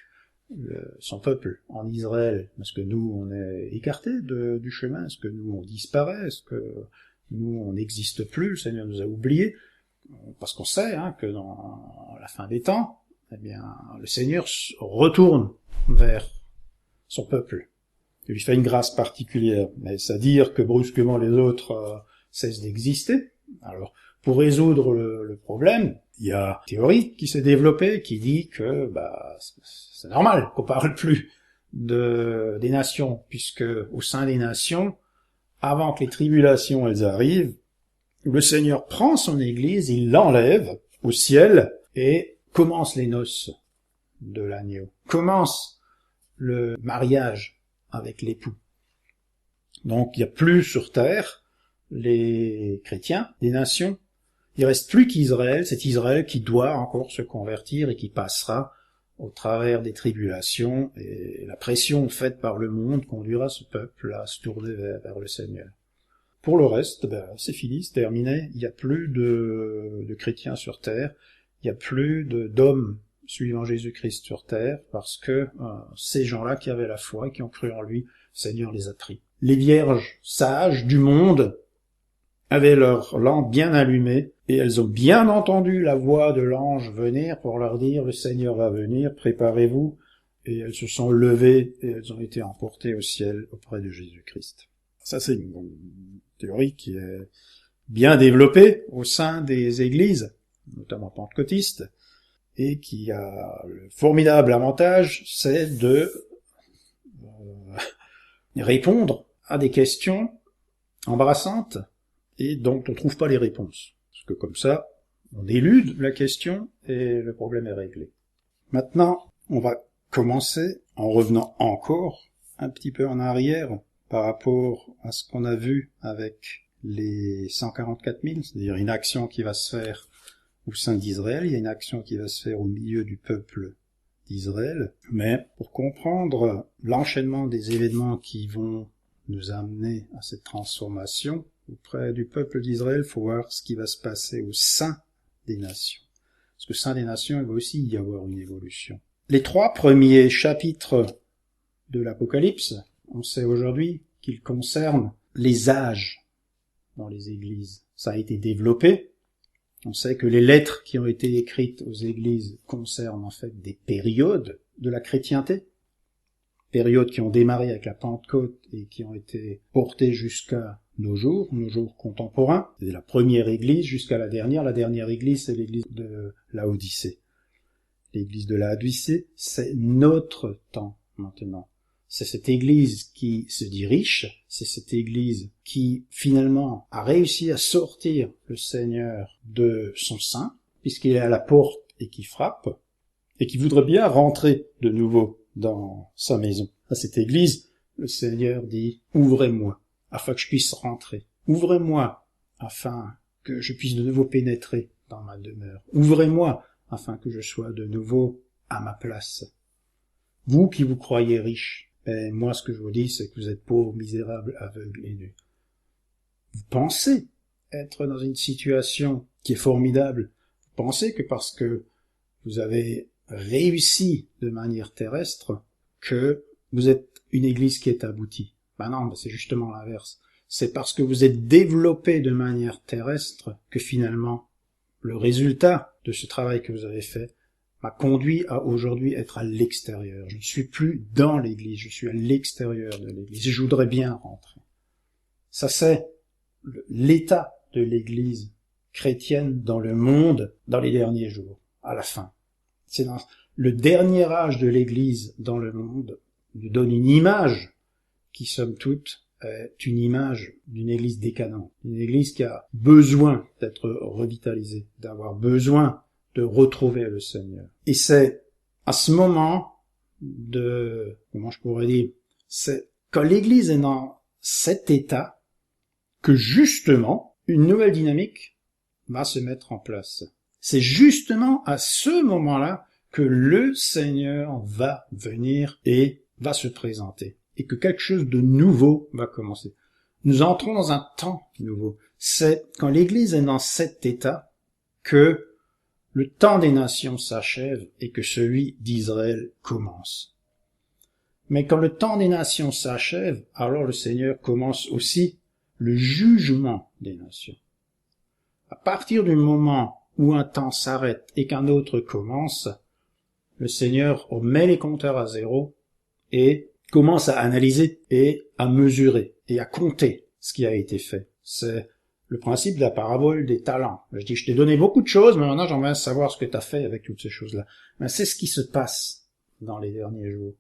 son peuple en Israël. Est-ce que nous, on est écartés du chemin? Est-ce que nous, on disparaît? Est-ce que nous, on n'existe plus? Le Seigneur nous a oubliés? Parce qu'on sait que dans la fin des temps, eh bien, le Seigneur retourne vers son peuple. Il lui fait une grâce particulière. Mais c'est-à-dire que brusquement les autres cessent d'exister. Alors, pour résoudre le problème, il y a une théorie qui s'est développée qui dit que c'est normal qu'on parle plus des nations, puisque au sein des nations, avant que les tribulations elles arrivent, le Seigneur prend son Église, il l'enlève au ciel et commence les noces de l'agneau, commence le mariage avec l'époux. Donc il n'y a plus sur terre les chrétiens, des nations. Il reste plus qu'Israël, c'est Israël qui doit encore se convertir et qui passera au travers des tribulations, et la pression faite par le monde conduira ce peuple à se tourner vers le Seigneur. Pour le reste, c'est fini, c'est terminé. Il n'y a plus de chrétiens sur terre, il n'y a plus d'hommes suivant Jésus-Christ sur terre, parce que ces gens-là qui avaient la foi et qui ont cru en lui, le Seigneur les a pris. Les vierges sages du monde avaient leur lampe bien allumée, et elles ont bien entendu la voix de l'ange venir pour leur dire « Le Seigneur va venir, préparez-vous ». Et elles se sont levées et elles ont été emportées au ciel auprès de Jésus-Christ. Ça, c'est une théorie qui est bien développée au sein des églises, notamment pentecôtistes, et qui a le formidable avantage, c'est de répondre à des questions embrassantes et dont on ne trouve pas les réponses. Parce que comme ça, on élude la question et le problème est réglé. Maintenant, on va commencer en revenant encore un petit peu en arrière par rapport à ce qu'on a vu avec les 144 000, c'est-à-dire une action qui va se faire au sein d'Israël, il y a une action qui va se faire au milieu du peuple d'Israël, mais pour comprendre l'enchaînement des événements qui vont nous amener à cette transformation auprès du peuple d'Israël, il faut voir ce qui va se passer au sein des nations. Parce que au sein des nations, il va aussi y avoir une évolution. Les 3 premiers chapitres de l'Apocalypse, on sait aujourd'hui qu'ils concernent les âges dans les églises. Ça a été développé. On sait que les lettres qui ont été écrites aux églises concernent en fait des périodes de la chrétienté, périodes qui ont démarré avec la Pentecôte et qui ont été portées jusqu'à nos jours contemporains. C'est la première église jusqu'à la dernière. La dernière église, c'est l'église de Laodicée. L'église de Laodicée, c'est notre temps maintenant. C'est cette église qui se dit riche, c'est cette église qui finalement a réussi à sortir le Seigneur de son sein, puisqu'il est à la porte et qui frappe, et qui voudrait bien rentrer de nouveau dans sa maison. À cette église, le Seigneur dit « Ouvrez-moi, afin que je puisse rentrer. Ouvrez-moi, afin que je puisse de nouveau pénétrer dans ma demeure. Ouvrez-moi, afin que je sois de nouveau à ma place. Vous qui vous croyez riches, et moi, ce que je vous dis, c'est que vous êtes pauvres, misérables, aveugles et nus. Vous pensez être dans une situation qui est formidable. Vous pensez que parce que vous avez réussi de manière terrestre, que vous êtes une église qui est aboutie. Ben non, c'est justement l'inverse. C'est parce que vous êtes développé de manière terrestre que finalement, le résultat de ce travail que vous avez fait m'a conduit à aujourd'hui être à l'extérieur. Je ne suis plus dans l'église, je suis à l'extérieur de l'église. Je voudrais bien rentrer. Ça, c'est l'état de l'église chrétienne dans le monde dans les derniers jours, à la fin. C'est dans le dernier âge de l'église dans le monde, nous donne une image qui, somme toute, est une image d'une église décadente, une église qui a besoin d'être revitalisée, d'avoir besoin de retrouver le Seigneur. Et c'est à ce moment comment je pourrais dire, c'est quand l'église est dans cet état que justement une nouvelle dynamique va se mettre en place. C'est justement à ce moment-là que le Seigneur va venir et va se présenter, et que quelque chose de nouveau va commencer. Nous entrons dans un temps nouveau. C'est quand l'Église est dans cet état que le temps des nations s'achève et que celui d'Israël commence. Mais quand le temps des nations s'achève, alors le Seigneur commence aussi le jugement des nations. À partir du moment où un temps s'arrête et qu'un autre commence, le Seigneur met les compteurs à zéro et commence à analyser et à mesurer et à compter ce qui a été fait. C'est le principe de la parabole des talents. Je dis, je t'ai donné beaucoup de choses, mais maintenant j'aimerais savoir ce que tu as fait avec toutes ces choses-là. Mais c'est ce qui se passe dans les derniers jours.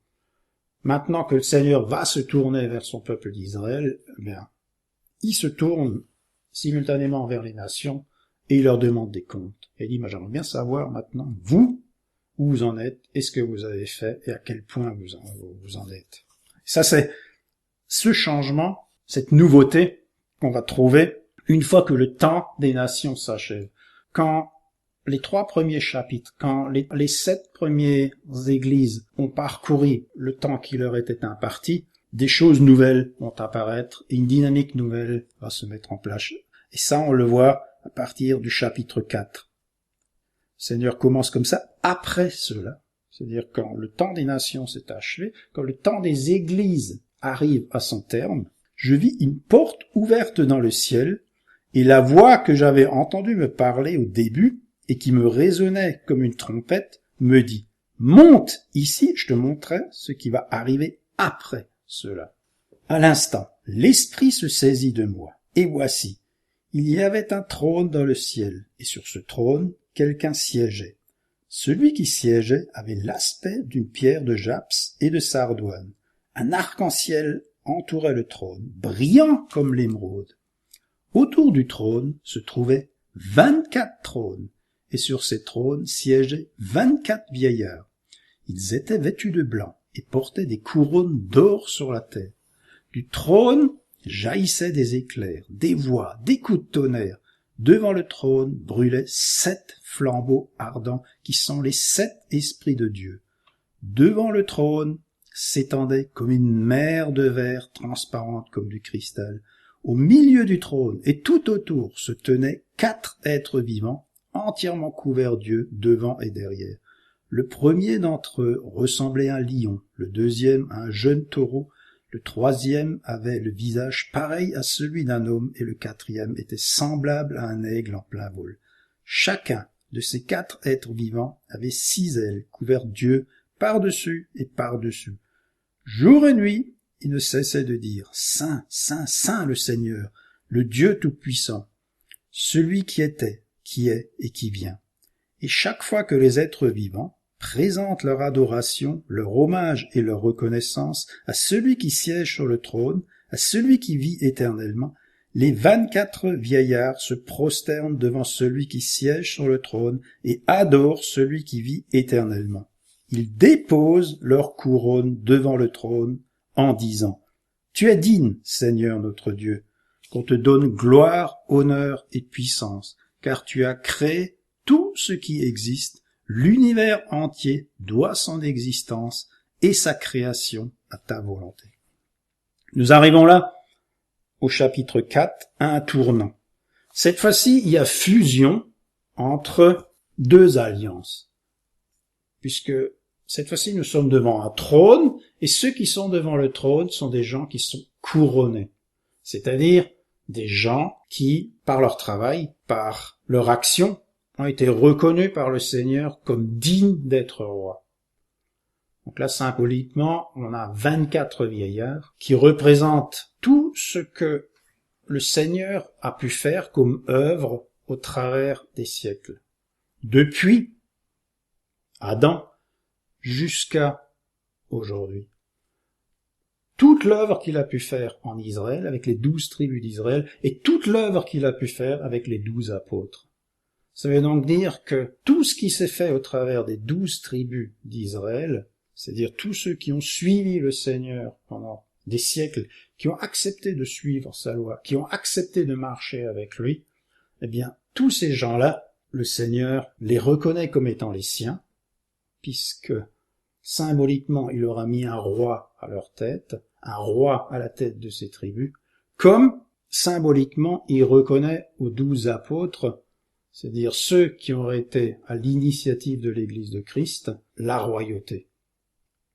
Maintenant que le Seigneur va se tourner vers son peuple d'Israël, eh bien, il se tourne simultanément vers les nations et il leur demande des comptes. Et il dit, moi j'aimerais bien savoir maintenant, vous, où vous en êtes, et ce que vous avez fait, et à quel point vous en êtes. Ça, c'est ce changement, cette nouveauté qu'on va trouver une fois que le temps des nations s'achève, quand les 3 premiers chapitres, quand les 7 premières églises ont parcouru le temps qui leur était imparti, des choses nouvelles vont apparaître et une dynamique nouvelle va se mettre en place. Et ça, on le voit à partir du chapitre 4. Le Seigneur commence comme ça après cela, c'est-à-dire quand le temps des nations s'est achevé, quand le temps des églises arrive à son terme, je vis une porte ouverte dans le ciel, et la voix que j'avais entendue me parler au début, et qui me résonnait comme une trompette, me dit « Monte ici, je te montrerai ce qui va arriver après cela. » À l'instant, l'Esprit se saisit de moi, et voici, il y avait un trône dans le ciel, et sur ce trône, quelqu'un siégeait. Celui qui siégeait avait l'aspect d'une pierre de jaspis et de sardoine. Un arc-en-ciel entourait le trône, brillant comme l'émeraude. Autour du trône se trouvaient 24 trônes, et sur ces trônes siégeaient 24 vieillards. Ils étaient vêtus de blanc et portaient des couronnes d'or sur la tête. Du trône jaillissaient des éclairs, des voix, des coups de tonnerre. Devant le trône brûlaient 7 flambeaux ardents qui sont les 7 esprits de Dieu. Devant le trône s'étendait comme une mer de verre transparente comme du cristal. Au milieu du trône et tout autour se tenaient 4 êtres vivants, entièrement couverts d'yeux devant et derrière. Le premier d'entre eux ressemblait à un lion, le deuxième à un jeune taureau, le troisième avait le visage pareil à celui d'un homme et le quatrième était semblable à un aigle en plein vol. Chacun de ces 4 êtres vivants avait 6 ailes couvertes d'yeux par-dessus et par-dessous. Jour et nuit, il ne cessait de dire « Saint, Saint, Saint le Seigneur, le Dieu Tout-Puissant, celui qui était, qui est et qui vient. » Et chaque fois que les êtres vivants présentent leur adoration, leur hommage et leur reconnaissance à celui qui siège sur le trône, à celui qui vit éternellement, les 24 vieillards se prosternent devant celui qui siège sur le trône et adorent celui qui vit éternellement. Ils déposent leur couronne devant le trône en disant « Tu es digne, Seigneur notre Dieu, qu'on te donne gloire, honneur et puissance, car tu as créé tout ce qui existe, l'univers entier doit son existence et sa création à ta volonté. » Nous arrivons là au chapitre 4, à un tournant. Cette fois-ci, il y a fusion entre 2 alliances, puisque cette fois-ci, nous sommes devant un trône, et ceux qui sont devant le trône sont des gens qui sont couronnés, c'est-à-dire des gens qui, par leur travail, par leur action, ont été reconnus par le Seigneur comme dignes d'être rois. Donc là, symboliquement, on a 24 vieillards qui représentent tout ce que le Seigneur a pu faire comme œuvre au travers des siècles. Depuis Adam jusqu'à aujourd'hui. Toute l'œuvre qu'il a pu faire en Israël, avec les 12 tribus d'Israël, et toute l'œuvre qu'il a pu faire avec les 12 apôtres. Ça veut donc dire que tout ce qui s'est fait au travers des 12 tribus d'Israël, c'est-à-dire tous ceux qui ont suivi le Seigneur pendant des siècles, qui ont accepté de suivre sa loi, qui ont accepté de marcher avec lui, eh bien, tous ces gens-là, le Seigneur les reconnaît comme étant les siens, puisque symboliquement, il leur a mis un roi à leur tête, un roi à la tête de ces tribus, comme symboliquement, il reconnaît aux 12 apôtres, c'est-à-dire ceux qui auraient été à l'initiative de l'Église de Christ, la royauté.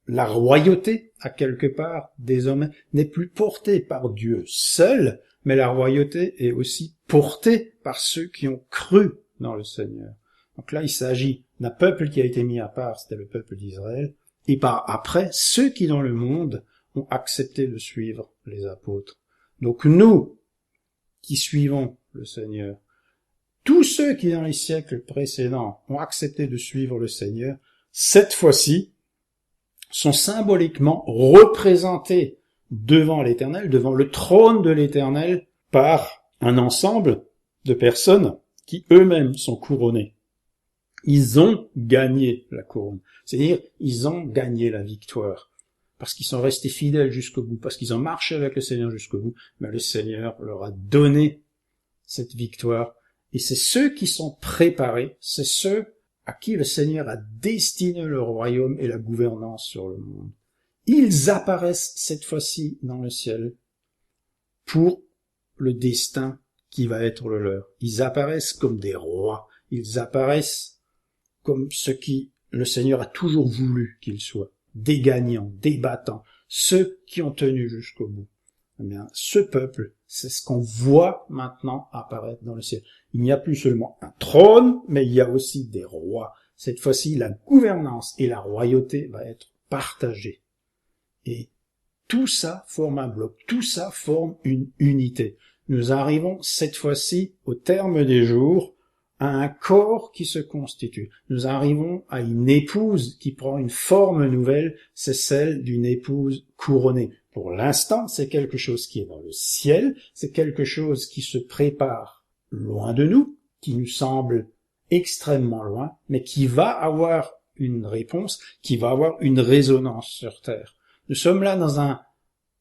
La royauté, à quelque part, désormais, n'est plus portée par Dieu seul, mais la royauté est aussi portée par ceux qui ont cru dans le Seigneur. Donc là, il s'agit d'un peuple qui a été mis à part, c'était le peuple d'Israël, et par après, ceux qui dans le monde ont accepté de suivre les apôtres. Donc nous, qui suivons le Seigneur, tous ceux qui dans les siècles précédents ont accepté de suivre le Seigneur, cette fois-ci, sont symboliquement représentés devant l'Éternel, devant le trône de l'Éternel, par un ensemble de personnes qui eux-mêmes sont couronnés. Ils ont gagné la couronne. C'est-à-dire, ils ont gagné la victoire. Parce qu'ils sont restés fidèles jusqu'au bout, parce qu'ils ont marché avec le Seigneur jusqu'au bout, mais le Seigneur leur a donné cette victoire. Et c'est ceux qui sont préparés, c'est ceux à qui le Seigneur a destiné le royaume et la gouvernance sur le monde. Ils apparaissent cette fois-ci dans le ciel pour le destin qui va être le leur. Ils apparaissent comme des rois. Ils apparaissent comme ce qui le Seigneur a toujours voulu qu'ils soient. Des gagnants, des battants, ceux qui ont tenu jusqu'au bout. Eh bien, ce peuple, c'est ce qu'on voit maintenant apparaître dans le ciel. Il n'y a plus seulement un trône, mais il y a aussi des rois. Cette fois-ci, la gouvernance et la royauté va être partagée. Et tout ça forme un bloc, tout ça forme une unité. Nous arrivons cette fois-ci, au terme des jours, à un corps qui se constitue. Nous arrivons à une épouse qui prend une forme nouvelle, c'est celle d'une épouse couronnée. Pour l'instant, c'est quelque chose qui est dans le ciel, c'est quelque chose qui se prépare loin de nous, qui nous semble extrêmement loin, mais qui va avoir une réponse, qui va avoir une résonance sur terre. Nous sommes là dans un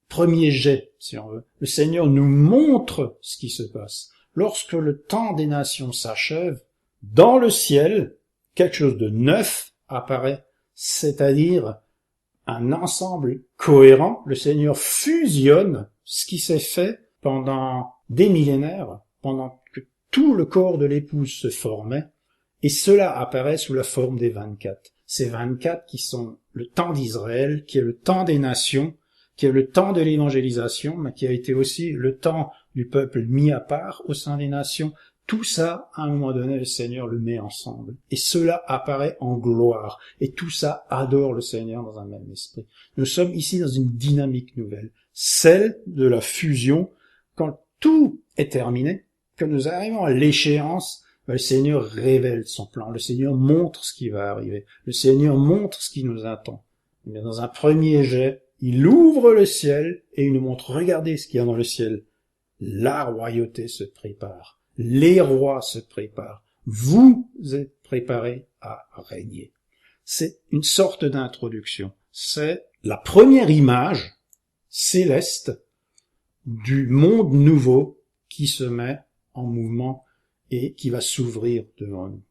premier jet, si on veut. Le Seigneur nous montre ce qui se passe. Lorsque le temps des nations s'achève, dans le ciel, quelque chose de neuf apparaît, c'est-à-dire un ensemble cohérent. Le Seigneur fusionne ce qui s'est fait pendant des millénaires, pendant que tout le corps de l'épouse se formait, et cela apparaît sous la forme des 24. Ces 24 qui sont le temps d'Israël, qui est le temps des nations, qui est le temps de l'évangélisation, mais qui a été aussi le temps du peuple mis à part au sein des nations. Tout ça, à un moment donné, le Seigneur le met ensemble. Et cela apparaît en gloire. Et tout ça adore le Seigneur dans un même esprit. Nous sommes ici dans une dynamique nouvelle. Celle de la fusion. Quand tout est terminé, que nous arrivons à l'échéance, le Seigneur révèle son plan. Le Seigneur montre ce qui va arriver. Le Seigneur montre ce qui nous attend. Mais dans un premier jet, il ouvre le ciel et il nous montre, regardez ce qu'il y a dans le ciel. La royauté se prépare. Les rois se préparent. Vous êtes préparés à régner. C'est une sorte d'introduction. C'est la première image céleste du monde nouveau qui se met en mouvement et qui va s'ouvrir devant nous.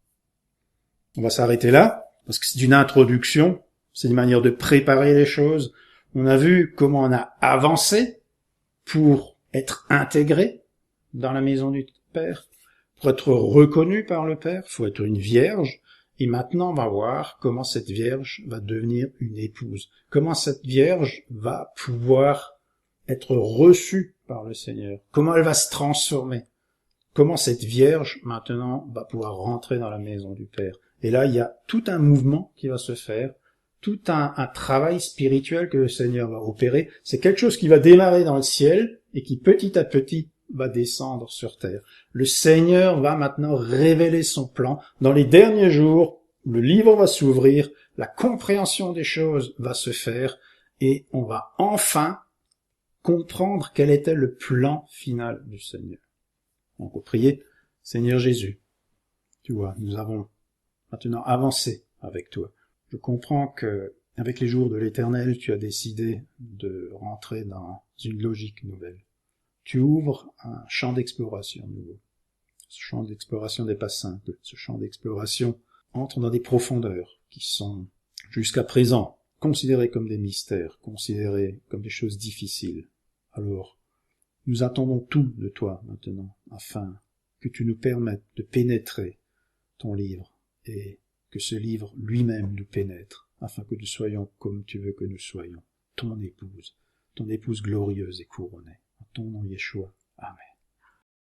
On va s'arrêter là, parce que c'est une introduction, c'est une manière de préparer les choses. On a vu comment on a avancé pour être intégré dans la maison du Père. Pour être reconnu par le Père, il faut être une vierge. Et maintenant, on va voir comment cette vierge va devenir une épouse. Comment cette vierge va pouvoir être reçue par le Seigneur. Comment elle va se transformer. Comment cette vierge, maintenant, va pouvoir rentrer dans la maison du Père. Et là, il y a tout un mouvement qui va se faire, tout un travail spirituel que le Seigneur va opérer. C'est quelque chose qui va démarrer dans le ciel et qui petit à petit va descendre sur terre. Le Seigneur va maintenant révéler son plan. Dans les derniers jours, le livre va s'ouvrir, la compréhension des choses va se faire et on va enfin comprendre quel était le plan final du Seigneur. On peut prier, Seigneur Jésus, tu vois, nous avons maintenant avancé avec toi. Je comprends que, avec les jours de l'Éternel, tu as décidé de rentrer dans une logique nouvelle. Tu ouvres un champ d'exploration nouveau. Ce champ d'exploration n'est pas simple. Ce champ d'exploration entre dans des profondeurs qui sont, jusqu'à présent, considérées comme des mystères, considérées comme des choses difficiles. Alors, nous attendons tout de toi maintenant, afin que tu nous permettes de pénétrer ton livre et que ce livre lui-même nous pénètre, afin que nous soyons comme tu veux que nous soyons, ton épouse glorieuse et couronnée. En ton nom Yeshua. Amen.